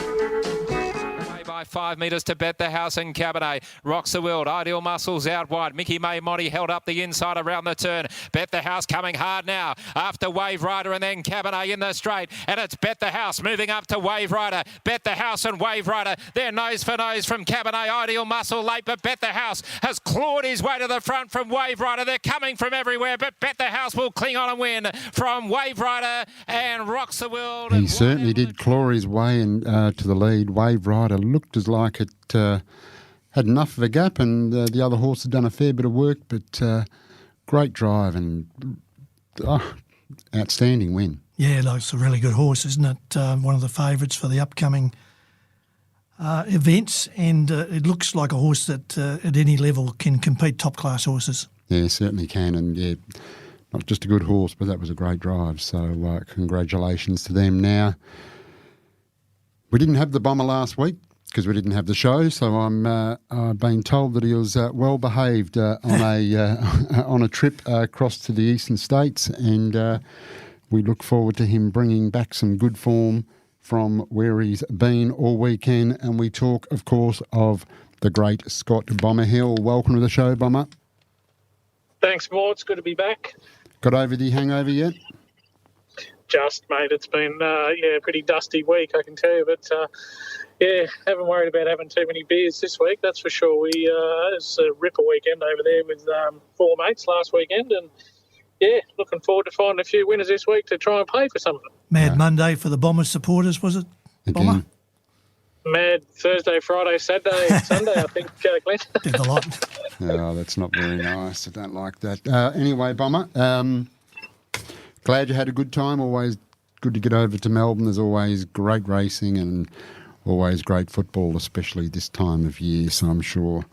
By 5 metres to Bet the House and Cabernet. Rocks the World. Ideal Muscles out wide. Mickey May Monty held up the inside around the turn. Bet the House coming hard now after Wave Rider and then Cabernet in the straight. And it's Bet the House moving up to Wave Rider. Bet the House and Wave Rider. They're nose for nose from Cabernet. Ideal Muscle late, but Bet the House has clawed his way to the front from Wave Rider. They're coming from everywhere, but Bet the House will cling on and win from Wave Rider and Rocks the World. He certainly did claw his way to the lead. Wave Rider looked as like it had enough of a gap, and the other horse had done a fair bit of work, but great drive and outstanding win. Yeah, like it's a really good horse, isn't it? One of the favourites for the upcoming events, and it looks like a horse that at any level can compete top-class horses. Yeah, certainly can, and yeah, not just a good horse, but that was a great drive, so congratulations to them. Now, we didn't have the Bomber last week because we didn't have the show, so I'm being told that he was well behaved on a trip across to the eastern states, and we look forward to him bringing back some good form from where he's been all weekend. And we talk, of course, of the great Scott Bomber Hill. Welcome to the show, Bomber. Thanks, Mort. It's good to be back. Got over the hangover yet? Just, mate. It's been a pretty dusty week, I can tell you, but. Haven't worried about having too many beers this week, that's for sure. It was a ripper weekend over there with 4 mates last weekend, and looking forward to finding a few winners this week to try and pay for some of them. Mad Monday for the Bombers supporters, was it, Bomber? Mad Thursday, Friday, Saturday, Sunday, I think, Glenn. Did a lot. No, that's not very nice. I don't like that. Anyway, Bomber, glad you had a good time. Always good to get over to Melbourne. There's always great racing and always great football, especially this time of year, so I'm sure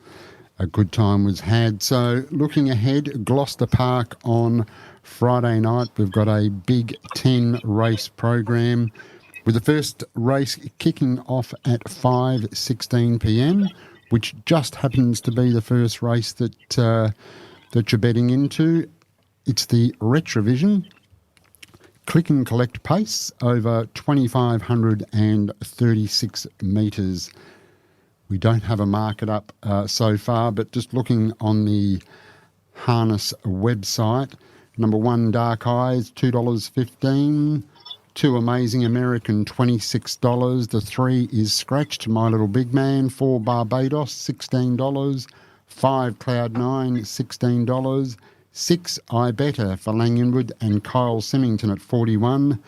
a good time was had. So looking ahead, Gloucester Park on Friday night, we've got a big 10 race program with the first race kicking off at 5:16 p.m, which just happens to be the first race that you're betting into. It's the Retrovision Click and Collect Pace over 2,536 metres. We don't have a market up so far, but just looking on the Harness website, number 1 Dark Eyes, $2.15. 2 Amazing American, $26. The 3 is Scratched, My Little Big Man. 4 Barbados, $16. 5 Cloud9, $16. 6 I Better for Langhamwood and Kyle Symington at $41.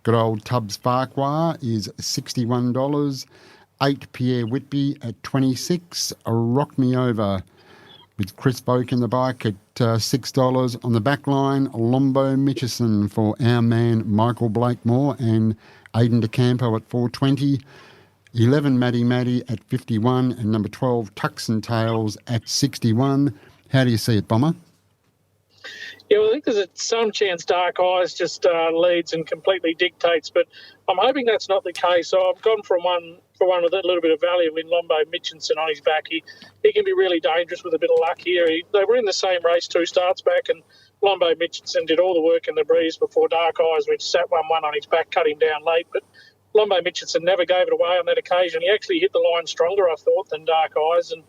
Good old Tubbs Farquhar is $61. 8 Pierre Whitby at $26. Rock Me Over with Chris Boak in the bike at $6. On the back line, Lombo Mitchison for our man Michael Blakemore and Aidan DeCampo at $4.20. 11 Maddie at $51 and number 12 Tucks and Tails at $61. How do you see it, Bomber? Yeah, well, I think there's some chance Dark Eyes just leads and completely dictates, but I'm hoping that's not the case. So I've gone for one with a little bit of value in Lombo Mitchinson on his back. He can be really dangerous with a bit of luck here. They were in the same race 2 starts back, and Lombo Mitchinson did all the work in the breeze before Dark Eyes, which sat 1-1 on his back, cut him down late. But Lombo Mitchinson never gave it away on that occasion. He actually hit the line stronger, I thought, than Dark Eyes, and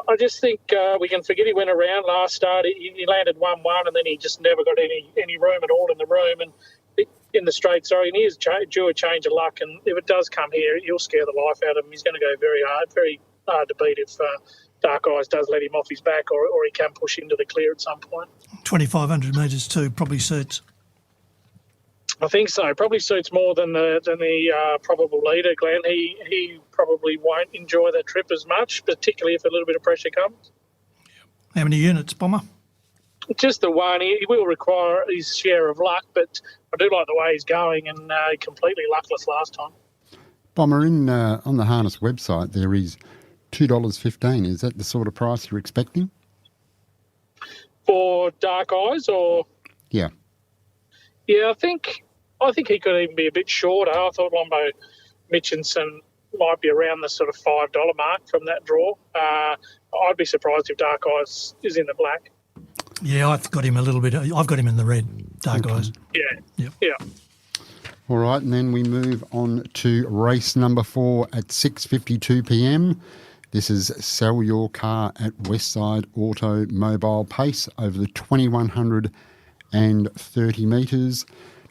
I just think we can forget he went around last start. He landed 1-1 and then he just never got any room at all in the room and in the straight. And he is due a change of luck. And if it does come here, he'll scare the life out of him. He's going to go very hard to beat if Dark Eyes does let him off his back or he can push into the clear at some point. 2,500 metres too probably suits. I think so. Probably suits more than the probable leader, Glenn. He probably won't enjoy that trip as much, particularly if a little bit of pressure comes. How many units, Bomber? Just the one. He will require his share of luck, but I do like the way he's going and completely luckless last time. Bomber, on the Harness website there is $2.15. Is that the sort of price you're expecting? For Dark Eyes or? Yeah. Yeah, I think he could even be a bit shorter. I thought Lombo Mitchinson might be around the sort of $5 mark from that draw. I'd be surprised if Dark Eyes is in the black. Yeah, I've got him a little bit. I've got him in the red, Dark Eyes. Yeah. Yep. Yeah. All right, and then we move on to race number 4 at 6:52 p.m. This is Sell Your Car at Westside Automobile Pace over the 2,130 metres.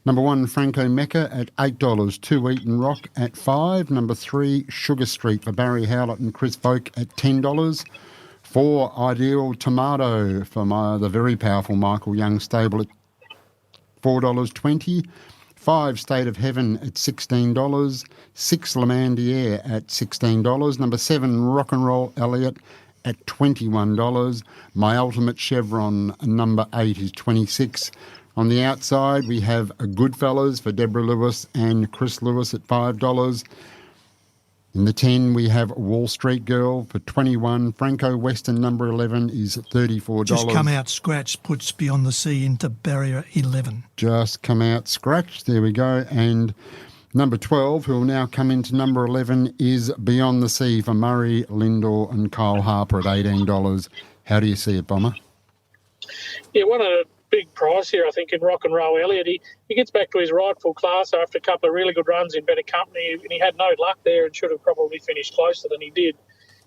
Number 1, Franco Mecca at $8. 2 Eaton Rock at $5. Number 3, Sugar Street for Barry Howlett and Chris Folk at $10. 4, Ideal Tomato for the very powerful Michael Young stable at $4.20. 5, State of Heaven at $16. 6, Lamandier at $16. Number 7, Rock and Roll Elliot at $21. My Ultimate Chevron, number 8, is $26. On the outside, we have a Goodfellas for Deborah Lewis and Chris Lewis at $5. In the 10, we have Wall Street Girl for $21. Franco Western, number 11, is $34. Just come out scratched, puts Beyond the Sea into barrier 11. Just come out scratched. There we go. And number 12, who will now come into number 11, is Beyond the Sea for Murray, Lindor and Kyle Harper at $18. How do you see it, Bomber? Yeah, one of the big prize here, I think, in Rock and Roll Elliot. He gets back to his rightful class after a couple of really good runs in better company, and he had no luck there and should have probably finished closer than he did.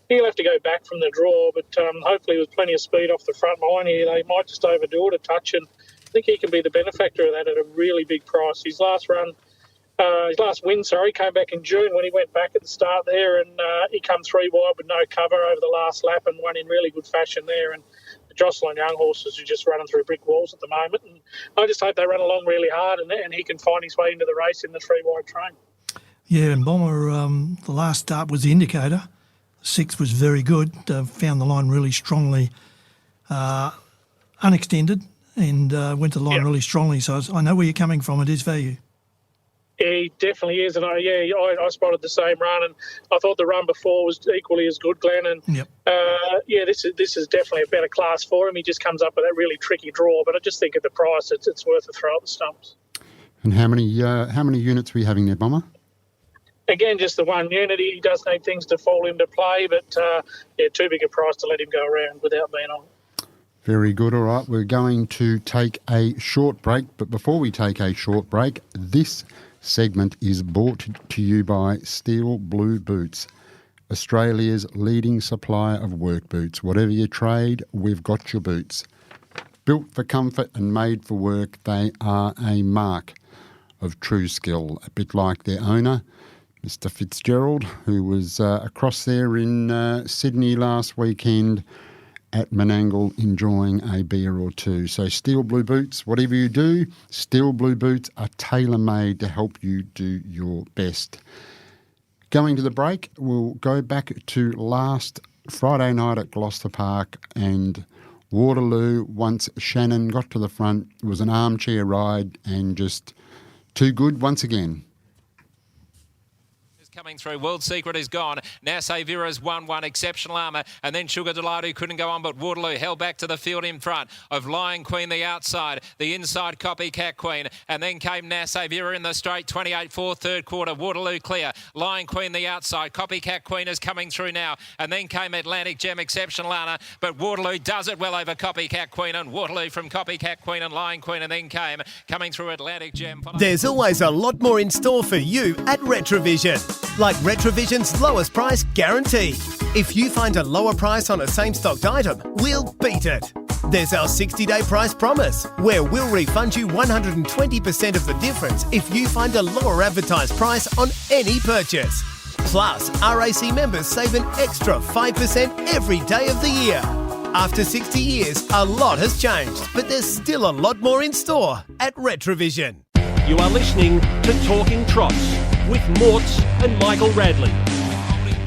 He'll have to go back from the draw, but hopefully with plenty of speed off the front line here, they might just overdo it a touch, and I think he can be the benefactor of that at a really big price. His last win, came back in June when he went back at the start there, and he come 3 wide with no cover over the last lap and won in really good fashion there. And the Jocelyn Young horses are just running through brick walls at the moment, and I just hope they run along really hard and he can find his way into the race in the 3 wide train. Yeah, and Bomber, the last start was the indicator. 6th was very good, found the line really strongly, unextended, and went to the line really strongly. So I know where you're coming from. It is value. Yeah, he definitely is, and I spotted the same run, and I thought the run before was equally as good, Glenn. And this is definitely a better class for him. He just comes up with that really tricky draw, but I just think at the price, it's worth a throw at the stumps. And how many units were you having there, Bomber? Again, just the one unit. He does need things to fall into play, but too big a price to let him go around without being on. Very good. All right, we're going to take a short break, but before we take a short break, this segment is brought to you by Steel Blue Boots, Australia's leading supplier of work boots. Whatever your trade, we've got your boots. Built for comfort and made for work, they are a mark of true skill, a bit like their owner, Mr. Fitzgerald, who was across there in Sydney last weekend at Menangle enjoying a beer or two. So Steel Blue Boots, whatever you do, Steel Blue Boots are tailor-made to help you do your best. Going to the break, we'll go back to last Friday night at Gloucester Park and Waterloo. Once Shannon got to the front, it was an armchair ride and just too good once again. Coming through, World Secret is gone. Nassau Vera's 1-1, Exceptional Armour, and then Sugar Delight, who couldn't go on, but Waterloo held back to the field in front of Lion Queen the outside, the inside Copycat Queen, and then came Nassau Vera in the straight, 28-4, third quarter, Waterloo clear, Lion Queen the outside, Copycat Queen is coming through now, and then came Atlantic Gem, Exceptional Armour, but Waterloo does it well over Copycat Queen, and Waterloo from Copycat Queen and Lion Queen, and then coming through Atlantic Gem. There's always a lot more in store for you at Retrovision. Like Retrovision's lowest price guarantee. If you find a lower price on a same-stocked item, we'll beat it. There's our 60-day price promise, where we'll refund you 120% of the difference if you find a lower advertised price on any purchase. Plus, RAC members save an extra 5% every day of the year. After 60 years, a lot has changed, but there's still a lot more in store at Retrovision. You are listening to Talking Trots with Morts and Michael Radley.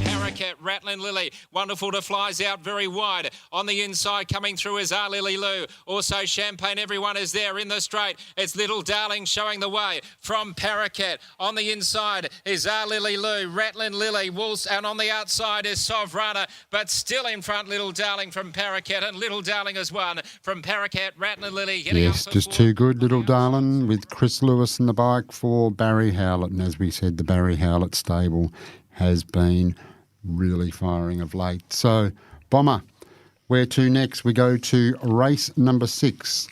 Parakeet, Rattling Lily, wonderful to flies out very wide. On the inside coming through is Our Lily Lou. Also Champagne, everyone is there in the straight. It's Little Darling showing the way from Parakeet. On the inside is Our Lily Lou, Rattling Lily, Wolves, and on the outside is Sovrana, but still in front Little Darling from Parakeet, and Little Darling has won from Parakeet, Rattling Lily. Yes, just too good, Little Darling, with Chris Lewis in the bike for Barry Howlett. And as we said, the Barry Howlett stable has been really firing of late. So, Bomber, where to next? We go to race number 6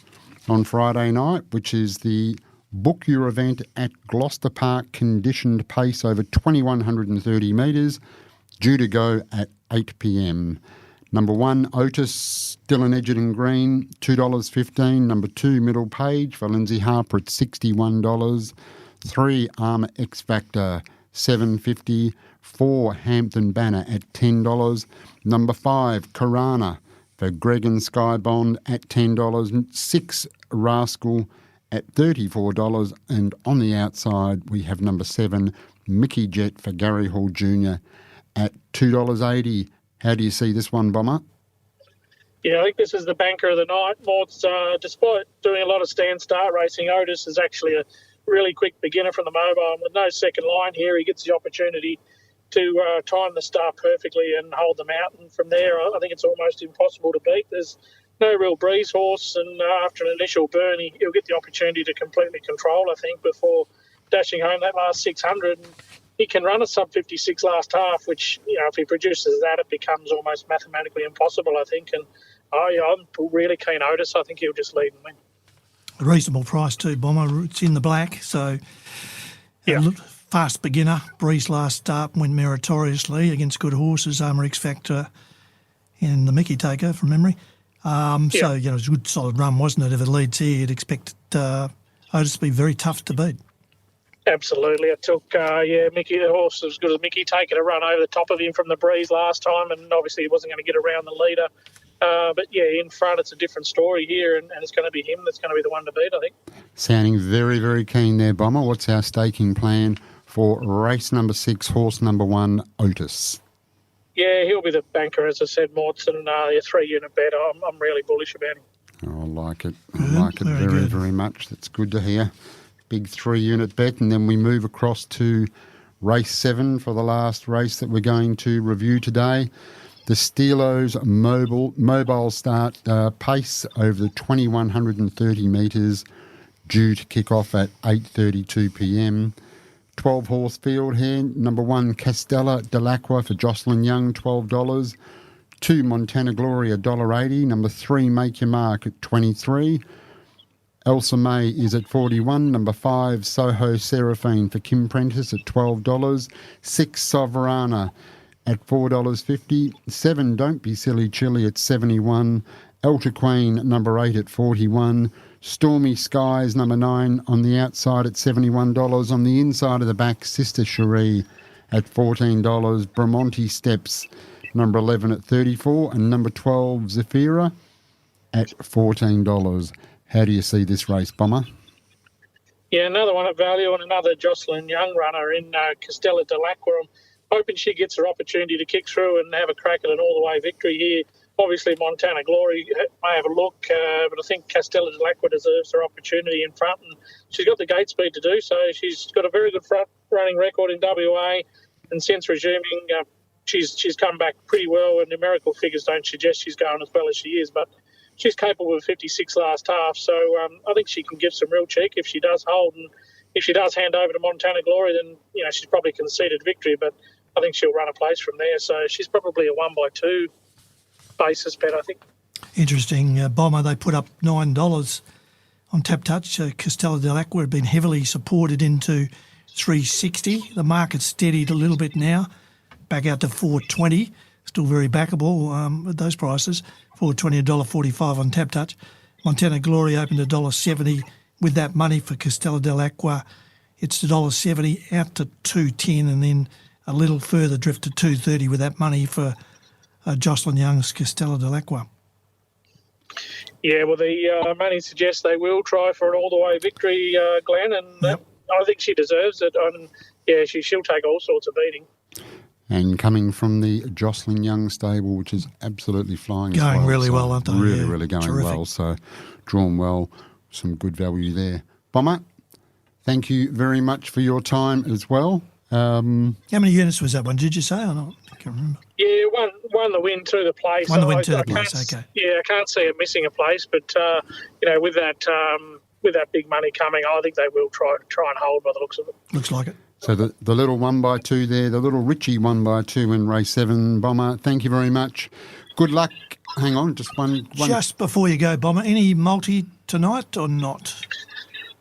on Friday night, which is the Book Your event at Gloucester Park, conditioned pace over 2,130 metres, due to go at 8 p.m. Number 1, Otis, Dylan Edgerton Green, $2.15. Number 2, Middle Page for Lindsay Harper at $61. 3, Armour X Factor, $7.50. 4, Hampton Banner at $10. Number 5, Karana for Greg and Sky Bond at $10. 6, Rascal at $34. And on the outside, we have number 7, Mickey Jet for Gary Hall Jr. at $2.80. How do you see this one, Bomber? Yeah, I think this is the banker of the night. Mort's, despite doing a lot of stand-start racing, Otis is actually a really quick beginner from the mobile. And with no second line here, he gets the opportunity to time the start perfectly and hold them out. And from there, I think it's almost impossible to beat. There's no real breeze horse, and after an initial burn, he'll get the opportunity to completely control, I think, before dashing home that last 600. And he can run a sub-56 last half, which, if he produces that, it becomes almost mathematically impossible, I think. And I'm really keen Otis. I think he'll just lead and win. A reasonable price too, Bomber. It's in the black, so fast beginner. Breeze last start went meritoriously against good horses, Armour X Factor and the Mickey Taker from memory. So, it was a good solid run, wasn't it? If it leads here, you'd expect Otis to be very tough to beat. Absolutely. It took, Mickey, the horse as good as Mickey Taker to run over the top of him from the breeze last time, and obviously he wasn't going to get around the leader. But, in front, it's a different story here, and it's going to be him that's going to be the one to beat, I think. Sounding very, very keen there, Bomber. What's our staking plan for race number 6, horse number 1, Otis? Yeah, he'll be the banker, as I said, Mortson, a 3-unit bet. I'm really bullish about him. I like it. I like it very, very much. That's good to hear. big 3-unit bet, and then we move across to race 7 for the last race that we're going to review today. The Steelos mobile start pace over the 2,130 metres, due to kick off at 8:32 p.m. 12-horse field here. Number 1, Castella Dell'Acqua for Jocelyn Young, $12. 2, Montana Glory, $1.80. Number 3, Make Your Mark at $23. Elsa May is at $41. Number 5, Soho Seraphine for Kim Prentice at $12. 6, Sovrana at $4.50. 7, Don't Be Silly Chili at $71. Elta Queen, number 8 at $41. Stormy Skies, number 9 on the outside at $71. On the inside of the back, Sister Cherie at $14. Bramonti Steps, number 11 at $34. And number 12, Zafira at $14. How do you see this race, Bomber? Yeah, another one at value and another Jocelyn Young runner in Castella Dell'Acqua. I'm hoping she gets her opportunity to kick through and have a crack at an all-the-way victory here. Obviously, Montana Glory may have a look, but I think Castella Dell'Acqua deserves her opportunity in front, and she's got the gate speed to do so. She's got a very good front-running record in WA, and since resuming, she's come back pretty well, and numerical figures don't suggest she's going as well as she is, but she's capable of 56 last half, so I think she can give some real cheek if she does hold, and if she does hand over to Montana Glory, then she's probably conceded victory, but I think she'll run a place from there, so she's probably a 1x2 basis bet, I think. Interesting. Bomber, they put up $9 on Tap Touch. Castella Dell'Acqua had been heavily supported into $3.60. The market's steadied a little bit now, back out to $4.20. Still very backable at those prices. $4.20, $1.45 on Tap Touch. Montana Glory opened $1.70 with that money for Castella Dell'Acqua. It's $1.70 out to $2.10, and then a little further drift to $2.30 with that money for Jocelyn Young's Castella Dell'Acqua. Yeah, well, the money suggests they will try for an all-the-way victory, Glenn, and yep. I think she deserves it. Yeah, she'll take all sorts of beating. And coming from the Jocelyn Young stable, which is absolutely flying. Going really well, aren't they? Really going terrific. well. So drawn well, some good value there. Bomber, thank you very much for your time as well. How many units was that one? Did you say or not? I can't remember. Yeah, won the win through the place. Won the win through the place, okay. Yeah, I can't see it missing a place, but with that big money coming, I think they will try and hold by the looks of it. Looks like it. So the little 1x2 there, the little Richie 1x2 in race 7. Bomber, thank you very much. Good luck. Hang on, just one. Just before you go, Bomber, any multi tonight or not?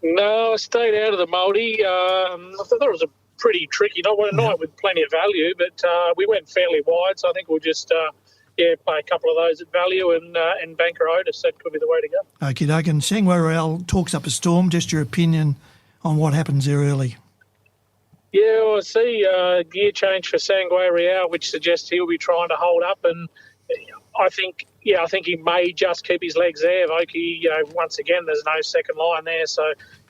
No, I stayed out of the multi. I thought it was a pretty tricky night with plenty of value, but we went fairly wide, so I think we'll just play a couple of those at value and Banker Otis. That could be the way to go. Okie doke. And Sangway Royale talks up a storm. Just your opinion on what happens there early. Yeah, well, I see gear change for Sangway Real, which suggests he'll be trying to hold up, and I think he may just keep his legs there. Oki, once again, there's no second line there, so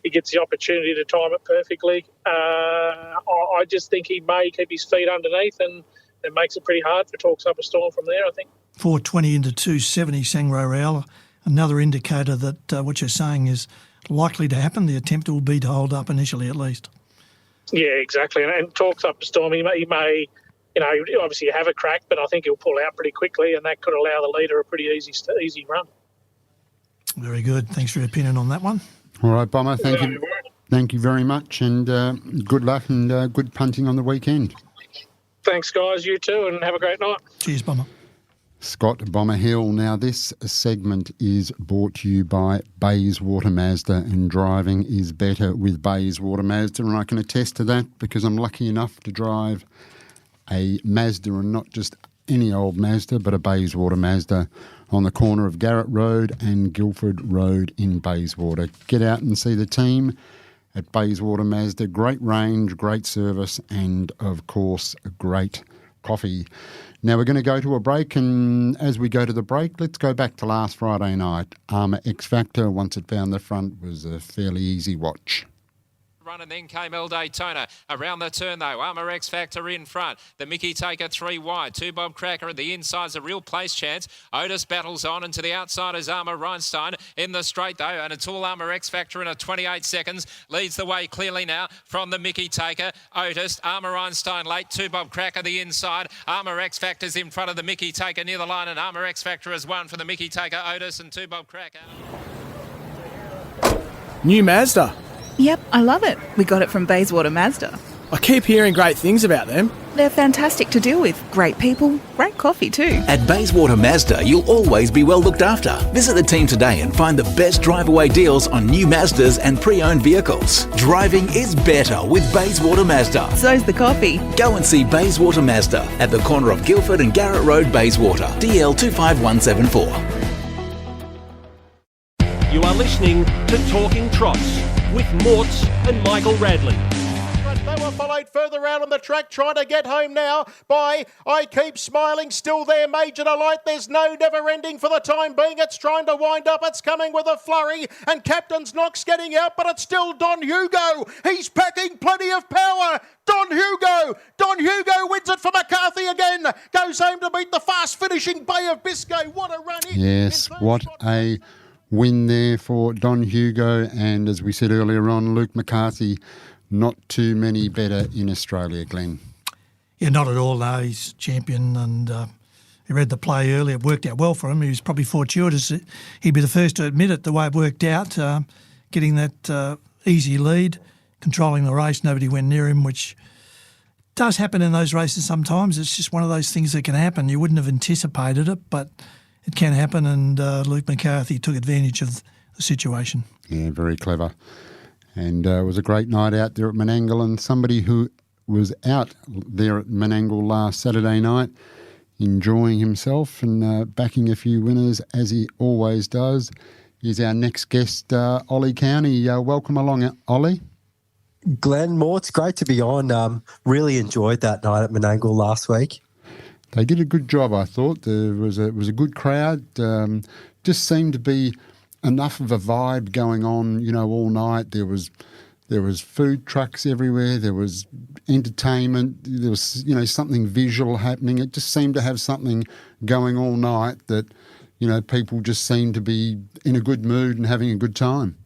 he gets the opportunity to time it perfectly. I just think he may keep his feet underneath, and it makes it pretty hard for Talks Up a Storm from there, I think. 420 into 270, Sangway Real. Another indicator that what you're saying is likely to happen. The attempt will be to hold up initially, at least. Yeah, exactly. And Talks Up a Storm, he may obviously have a crack, but I think he'll pull out pretty quickly, and that could allow the leader a pretty easy run. Very good. Thanks for your opinion on that one. All right, Bomber, thank you very much, and good luck and good punting on the weekend. Thanks, guys. You too, and have a great night. Cheers, Bomber. Scott Bomber Hill. Now, this segment is brought to you by Bayswater Mazda, and driving is better with Bayswater Mazda, and I can attest to that because I'm lucky enough to drive a Mazda, and not just any old Mazda, but a Bayswater Mazda on the corner of Garrett Road and Guildford Road in Bayswater. Get out and see the team at Bayswater Mazda. Great range, great service, and, of course, a great coffee. Now we're going to go to a break, and as we go to the break, let's go back to last Friday night. Armour X Factor, once it found the front, was a fairly easy watch. run, and then came El Daytona. Around the turn, though, Armour X Factor in front. The Mickey Taker 3 wide. 2 Bob Cracker at the inside's a real place chance. Otis battles on, and to the outside is Armour Rhinestone in the straight, though, and it's all Armour X Factor in a 28 seconds. Leads the way clearly now from the Mickey Taker. Otis, Armour Rhinestone late. 2 Bob Cracker the inside. Armour X Factor's in front of the Mickey Taker near the line, and Armour X Factor has won for the Mickey Taker, Otis, and 2 Bob Cracker. New Mazda. Yep, I love it. We got it from Bayswater Mazda. I keep hearing great things about them. They're fantastic to deal with. Great people, great coffee too. At Bayswater Mazda, you'll always be well looked after. Visit the team today and find the best drive-away deals on new Mazdas and pre-owned vehicles. Driving is better with Bayswater Mazda. So's the coffee. Go and see Bayswater Mazda at the corner of Guildford and Garrett Road, Bayswater. DL 25174. You are listening to Talking Trots with Morts and Michael Radley. They were followed further out on the track, trying to get home now by I Keep Smiling, still there, Major Delight. There's no never ending for the time being. It's trying to wind up. It's coming with a flurry, and Captain's Knock's getting out, but it's still Don Hugo. He's packing plenty of power. Don Hugo wins it for McCarthy again. Goes home to beat the fast finishing Bay of Biscay. What a run in. Yes, what a win there for Don Hugo, and as we said earlier on, Luke McCarthy. Not too many better in Australia, Glenn. Yeah, not at all, no. He's champion, and he read the play earlier. It worked out well for him. He was probably fortuitous. He'd be the first to admit it, the way it worked out, getting that easy lead, controlling the race. Nobody went near him, which does happen in those races sometimes. It's just one of those things that can happen. You wouldn't have anticipated it, but it can happen, and Luke McCarthy took advantage of the situation. Yeah, very clever. And it was a great night out there at Menangle, and somebody who was out there at Menangle last Saturday night enjoying himself and backing a few winners, as he always does, is our next guest, Ollie Cownie. Welcome along, Ollie. Glen Morts, great to be on. Really enjoyed that night at Menangle last week. They did a good job, I thought. There was a good crowd. Just seemed to be enough of a vibe going on, all night. There was food trucks everywhere. There was entertainment. There was, something visual happening. It just seemed to have something going all night that, people just seemed to be in a good mood and having a good time.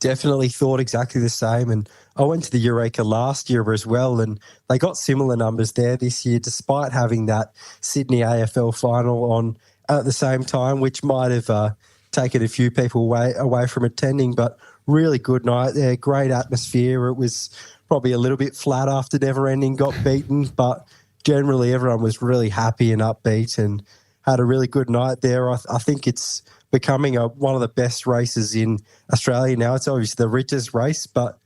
Definitely thought exactly the same. And I went to the Eureka last year as well, and they got similar numbers there this year, despite having that Sydney AFL final on at the same time, which might have taken a few people away from attending. But really good night there, great atmosphere. It was probably a little bit flat after Never Ending got beaten, but generally everyone was really happy and upbeat and had a really good night there. I think it's becoming one of the best races in Australia now. It's obviously the richest race, but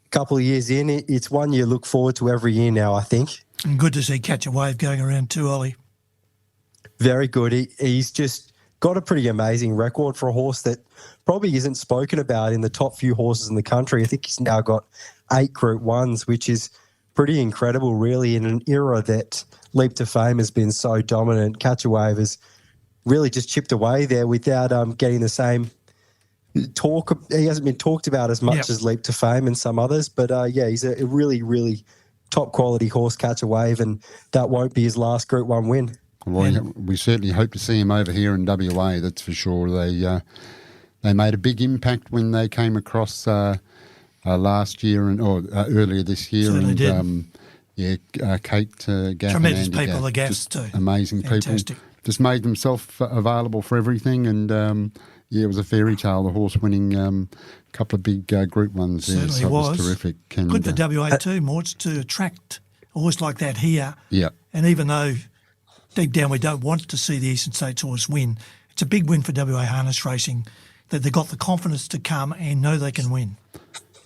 a couple of years in, it's one you look forward to every year now, I think. And good to see Catch a Wave going around too, Ollie. Very good. He's just got a pretty amazing record for a horse that probably isn't spoken about in the top few horses in the country. I think he's now got 8 Group 1s, which is pretty incredible, really, in an era that Leap to Fame has been so dominant. Catch a Wave has really just chipped away there without getting the same talk. He hasn't been talked about as much as Leap to Fame and some others, but he's a really, really top quality horse, Catch a Wave, and that won't be his last Group 1 win. Well, we certainly hope to see him over here in WA, that's for sure. They made a big impact when they came across last year or earlier this year. Certainly and did. Kate Gaff, tremendous and Andy people, Gaff, the Gaffs too. Amazing Fantastic. people. Just made themselves available for everything, and it was a fairy tale. The horse winning a couple of big Group 1s there. Certainly so it was terrific. And, good for WA too, Morts, to attract a horse like that here. Yeah. And even though deep down we don't want to see the Eastern States horse win, it's a big win for WA harness racing that they've got the confidence to come and know they can win.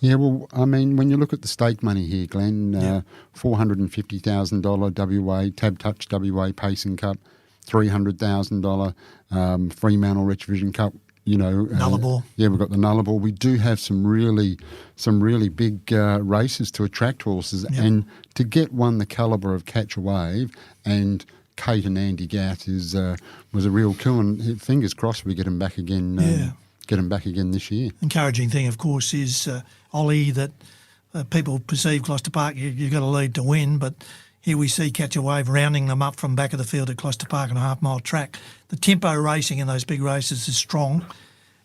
Yeah, well, I mean, when you look at the stake money here, Glenn, $450,000 WA, Tab Touch WA Pacing Cup, $300,000 Fremantle Retrovision Cup, Nullarbor. We've got the Nullarbor. We do have some really big races to attract horses, and to get one the calibre of Catch a Wave and Kate and Andy Gatt was a real coup, and fingers crossed we get them back again. Get them back again this year. Encouraging thing, of course, is Ollie, that people perceive Gloucester Park, you've got to lead to win, but here we see Catch a Wave rounding them up from back of the field at Gloucester Park on a half-mile track. The tempo racing in those big races is strong,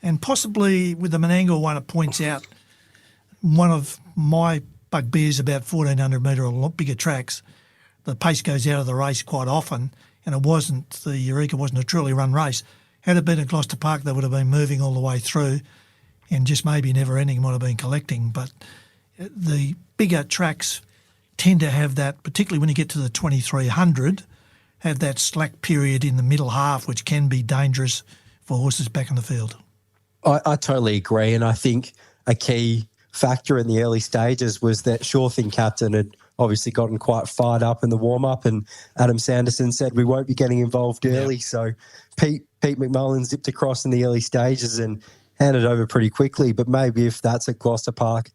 and possibly with the Menangle one, it points out one of my bugbears about 1,400 metre or a lot bigger tracks. The pace goes out of the race quite often, and the Eureka wasn't a truly run race. Had it been at Gloucester Park, they would have been moving all the way through, and just maybe never ending might have been collecting. But the bigger tracks tend to have that, particularly when you get to the 2,300, have that slack period in the middle half, which can be dangerous for horses back in the field. I totally agree, and I think a key factor in the early stages was that Sure Thing captain had obviously gotten quite fired up in the warm-up, and Adam Sanderson said we won't be getting involved early. So Pete McMullen zipped across in the early stages and handed over pretty quickly. But maybe if that's at Gloucester Park,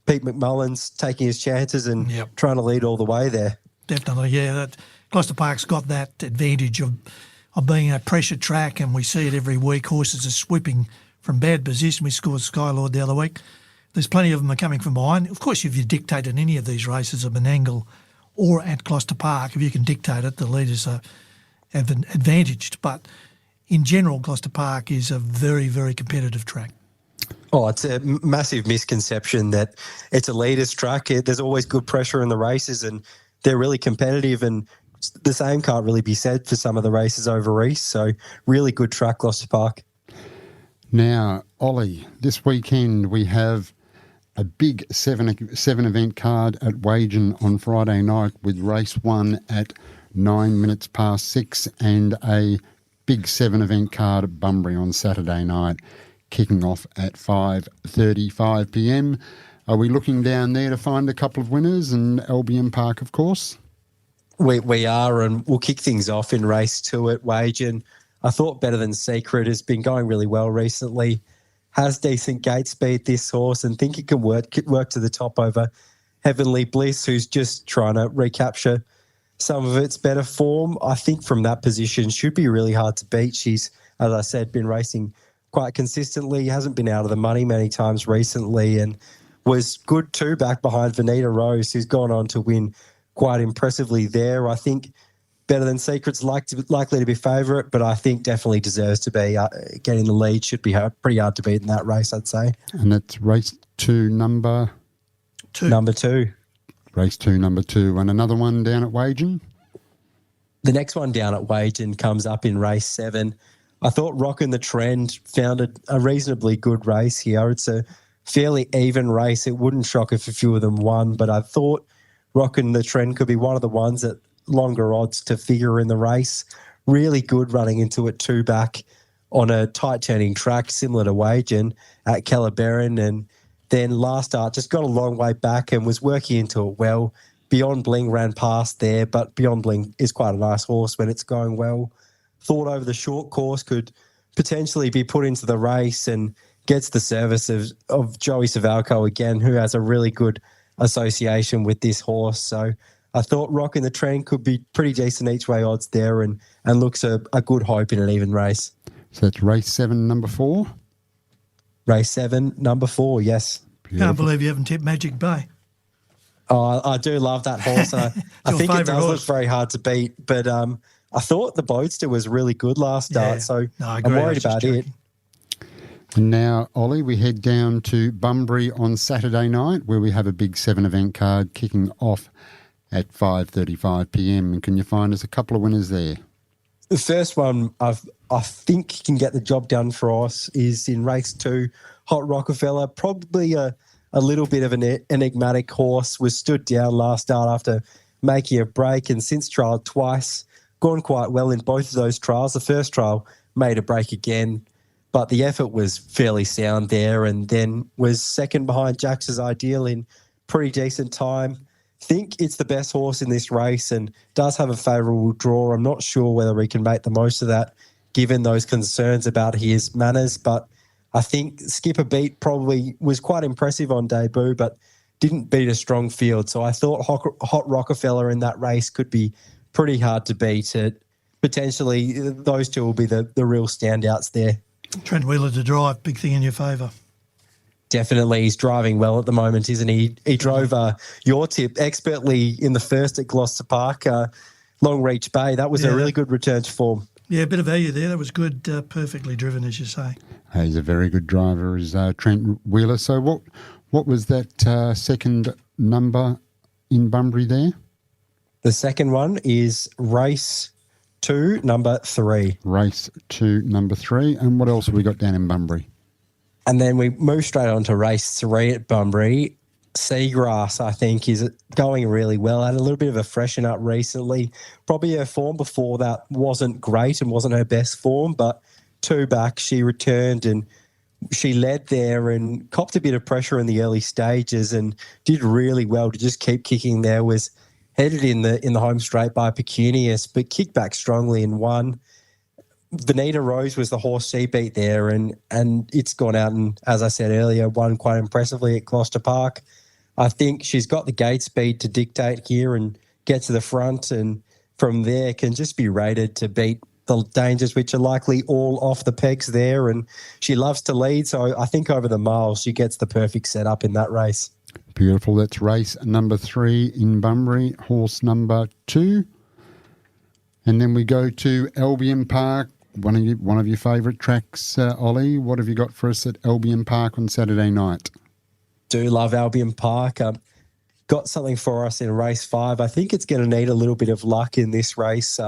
Pete McMullen's taking his chances and trying to lead all the way there. Definitely, yeah. Gloucester Park's got that advantage of being a pressure track, and we see it every week. Horses are swooping from bad position. We scored Skylord the other week. There's plenty of them are coming from behind. Of course, if you dictate in any of these races at Menangle or at Gloucester Park, if you can dictate it, the leaders are advantaged. But in general, Gloucester Park is a very, very competitive track. Oh, it's a massive misconception that it's a leaders track. There's always good pressure in the races, and they're really competitive, and the same can't really be said for some of the races over east. So really good track, Gloucester Park. Now, Ollie, this weekend we have a big seven event card at Wagen on Friday night with race 1 at 9 minutes past 6 and a big 7 event card at Bunbury on Saturday night, kicking off at 5:35 p.m. Are we looking down there to find a couple of winners, and Albion Park, of course? We are, and we'll kick things off in race 2 at Wagen. I thought Better Than Secret has been going really well recently. Has decent gate speed, this horse, and think it can work to the top over Heavenly Bliss, who's just trying to recapture some of its better form. I think from that position should be really hard to beat. She's, as I said, been racing quite consistently, hasn't been out of the money many times recently, and was good too back behind Vanita Rose, who's gone on to win quite impressively there. I think Better Than Secret's likely to be favourite, but I think definitely deserves to be getting the lead. Should be pretty hard to beat in that race, I'd say. And that's race 2, number 2. Number 2. Race 2, number 2. And another one down at Wagen? The next one down at Wagen comes up in race 7. I thought Rockin' the Trend found a reasonably good race here. It's a fairly even race. It wouldn't shock if a few of them won, but I thought Rockin' the Trend could be one of the ones that longer odds to figure in the race. Really good running into it 2 back on a tight turning track similar to Wagen at Kellerberrin, and then last start just got a long way back and was working into it well. Beyond Bling ran past there, but Beyond Bling is quite a nice horse when it's going well. Thought over the short course could potentially be put into the race and gets the service of Joey Savalco again, who has a really good association with this horse. So I thought Rockin' the Trend could be pretty decent each way odds there, and looks a good hope in an even race. So that's race 7, number 4? Race 7, number 4, yes. Beautiful. Can't believe you haven't tipped Magic Bay. Oh, I do love that horse. I think it does look very hard to beat, but I thought the Boatster was really good last start, so I'm worried about it. And now, Ollie, we head down to Bunbury on Saturday night, where we have a big 7 event card kicking off at 5:35 p.m. And can you find us a couple of winners there? The first one I think can get the job done for us is in race 2, Hot Rockefeller. Probably a little bit of an enigmatic horse. Was stood down last start after making a break, and since trialled twice, gone quite well in both of those trials. The first trial made a break again, but the effort was fairly sound there, and then was second behind Jax's Ideal in pretty decent time. Think it's the best horse in this race and does have a favourable draw. I'm not sure whether he can make the most of that given those concerns about his manners, but I think Skipper Beat probably was quite impressive on debut, but didn't beat a strong field. So I thought Hot Rockefeller in that race could be pretty hard to beat. Potentially those two will be the real standouts there. Trent Wheeler to drive, big thing in your favour. Definitely, he's driving well at the moment, isn't he? He drove your tip expertly in the first at Gloucester Park, Long Reach Bay. That was a really good return to form. Yeah, a bit of value there. That was good, perfectly driven, as you say. He's a very good driver, is Trent Wheeler. So what was that second number in Bunbury there? The second one is race 2, number 3. Race 2, number 3. And what else have we got down in Bunbury? And then we move straight on to race 3 at Bunbury. Seagrass, I think, is going really well. Had a little bit of a freshen up recently. Probably her form before that wasn't great and wasn't her best form, but 2 back, she returned and she led there and copped a bit of pressure in the early stages and did really well to just keep kicking there. Was headed in the home straight by Pecunious, but kicked back strongly and won. Vanita Rose was the horse she beat there, and it's gone out and, as I said earlier, won quite impressively at Gloucester Park. I think she's got the gate speed to dictate here and get to the front, and from there can just be rated to beat the dangers, which are likely all off the pegs there. And she loves to lead, so I think over the miles she gets the perfect setup in that race. Beautiful. That's race number 3 in Bunbury, horse number 2. And then we go to Albion Park. One of your favourite tracks, Ollie. What have you got for us at Albion Park on Saturday night? Do love Albion Park. Got something for us in race 5. I think it's going to need a little bit of luck in this race.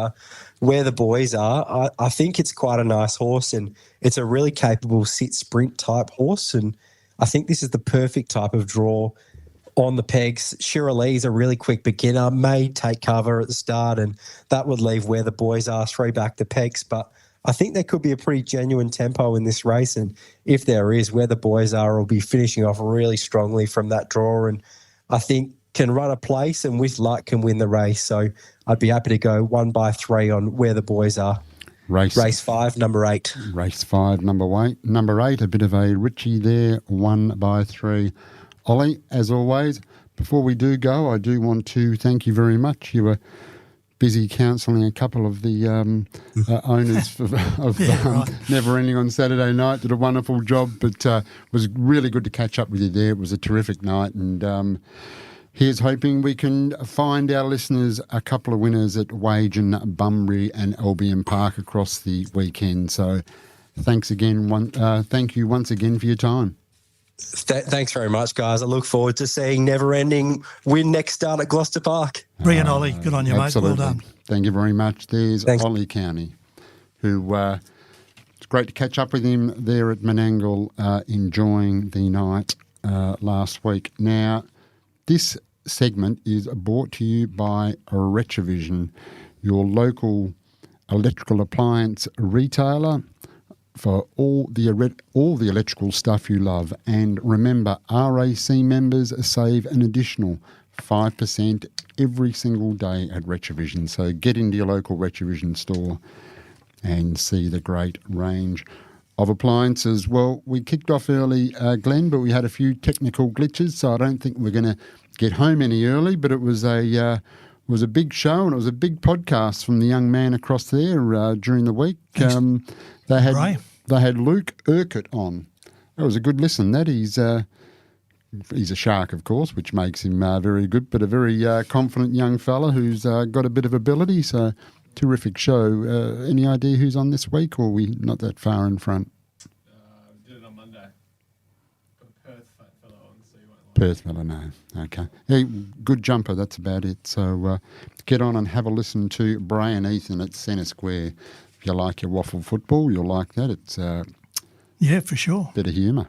Where the boys are, I think it's quite a nice horse, and it's a really capable sit-sprint type horse, and I think this is the perfect type of draw on the pegs. Shira Lee's a really quick beginner, may take cover at the start, and that would leave Where the Boys Are 3 back the pegs, but I think there could be a pretty genuine tempo in this race, and if there is, Where the Boys Are will be finishing off really strongly from that draw, and I think can run a place and with luck can win the race. So I'd be happy to go 1 by 3 on Where the Boys Are. Race 5, number 8. Race 5, number 8. Number 8, a bit of a Richie there, 1 by 3. Ollie, as always, before we do go, I do want to thank you very much. You were busy counselling a couple of the owners of Never Ending on Saturday night. Did a wonderful job, but it was really good to catch up with you there. It was a terrific night, and here's hoping we can find our listeners a couple of winners at Wagen, Bunbury and Albion Park across the weekend. So thanks again. Thank you once again for your time. Thanks very much, guys. I look forward to seeing Never Ending win next start at Gloucester Park. Brilliant, Ollie. Good on you, absolutely. Mate. Well done. Thank you very much. There's Ollie Cownie, who it's great to catch up with him there at Menangle, enjoying the night last week. Now, this segment is brought to you by Retrovision, your local electrical appliance retailer for all the electrical stuff you love. And remember, RAC members save an additional 5% every single day at Retrovision. So get into your local Retrovision store and see the great range of appliances. Well, we kicked off early, Glenn, but we had a few technical glitches, so I don't think we're going to get home any early. But it was a big show, and it was a big podcast from the young man across there during the week. They had Luke Urquhart on. That was a good listen. That he's a shark, of course, which makes him very good, but a very confident young fella who's got a bit of ability. So terrific show. Any idea who's on this week, or are we not that far in front? Did it on Monday. Got a Perth fellow on, so you won't like Perth fellow, no. Okay. Yeah, good jumper, that's about it. So get on and have a listen to Brian Ethan at Centre Square. If you like your waffle football, you'll like that. It's yeah, for sure. Bit of humour.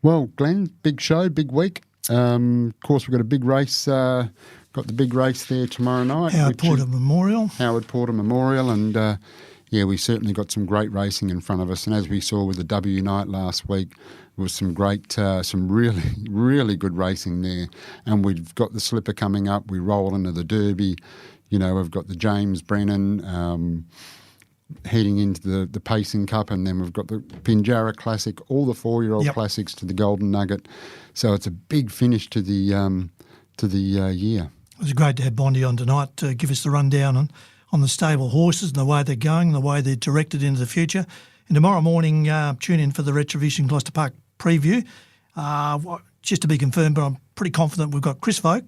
Well, Glenn, big show, big week. Of course, we've got a big race. Got the big race there tomorrow night. Howard Porter Memorial. And we certainly got some great racing in front of us. And as we saw with the W night last week, there was some great, some really, really good racing there. And we've got the Slipper coming up. We roll into the Derby. You know, we've got the James Brennan heading into the Pacing Cup, and then we've got the Pinjarra Classic, all the 4-year-old classics to the Golden Nugget. So it's a big finish to the year. It was great to have Bondi on tonight to give us the rundown on the stable horses and the way they're going, the way they're directed into the future. And tomorrow morning, tune in for the Retrovision Gloucester Park preview. Just to be confirmed, but I'm pretty confident we've got Chris Vogt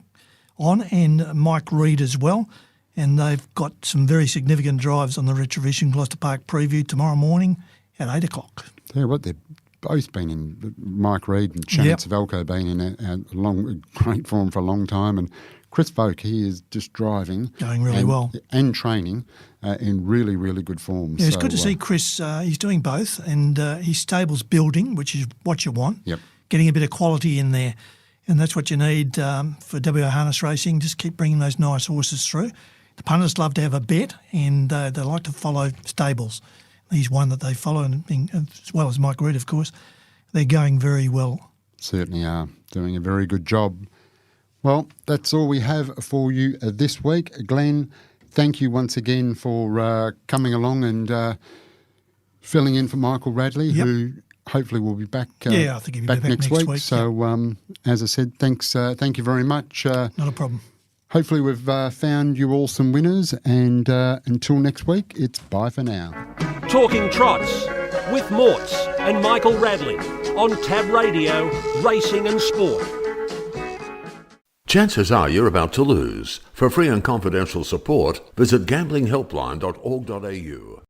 on and Mike Reid as well. And they've got some very significant drives on the Retrovision Gloucester Park preview tomorrow morning at 8 o'clock. Yeah, what they've both been in. Mike Reid and Shannon Savelko been in a great form for a long time, and Chris Vogt, he is just driving. Going really well. And training in really, really good form. Yeah, it's good to see Chris. He's doing both, and his stable's building, which is what you want. Yep. Getting a bit of quality in there, and that's what you need for WA Harness Racing. Just keep bringing those nice horses through. The punters love to have a bet, and they like to follow stables. He's one that they follow, and as well as Mike Reid, of course. They're going very well. Certainly are. Doing a very good job. Well, that's all we have for you this week. Glenn, thank you once again for coming along and filling in for Michael Radley, who hopefully will be back. I think he'll be back next week. So, as I said, thanks. Thank you very much. Not a problem. Hopefully we've found you all some winners, and until next week, it's bye for now. Talking Trots with Morts and Michael Radley on Tab Radio, Racing and Sport. Chances are you're about to lose. For free and confidential support, visit gamblinghelpline.org.au.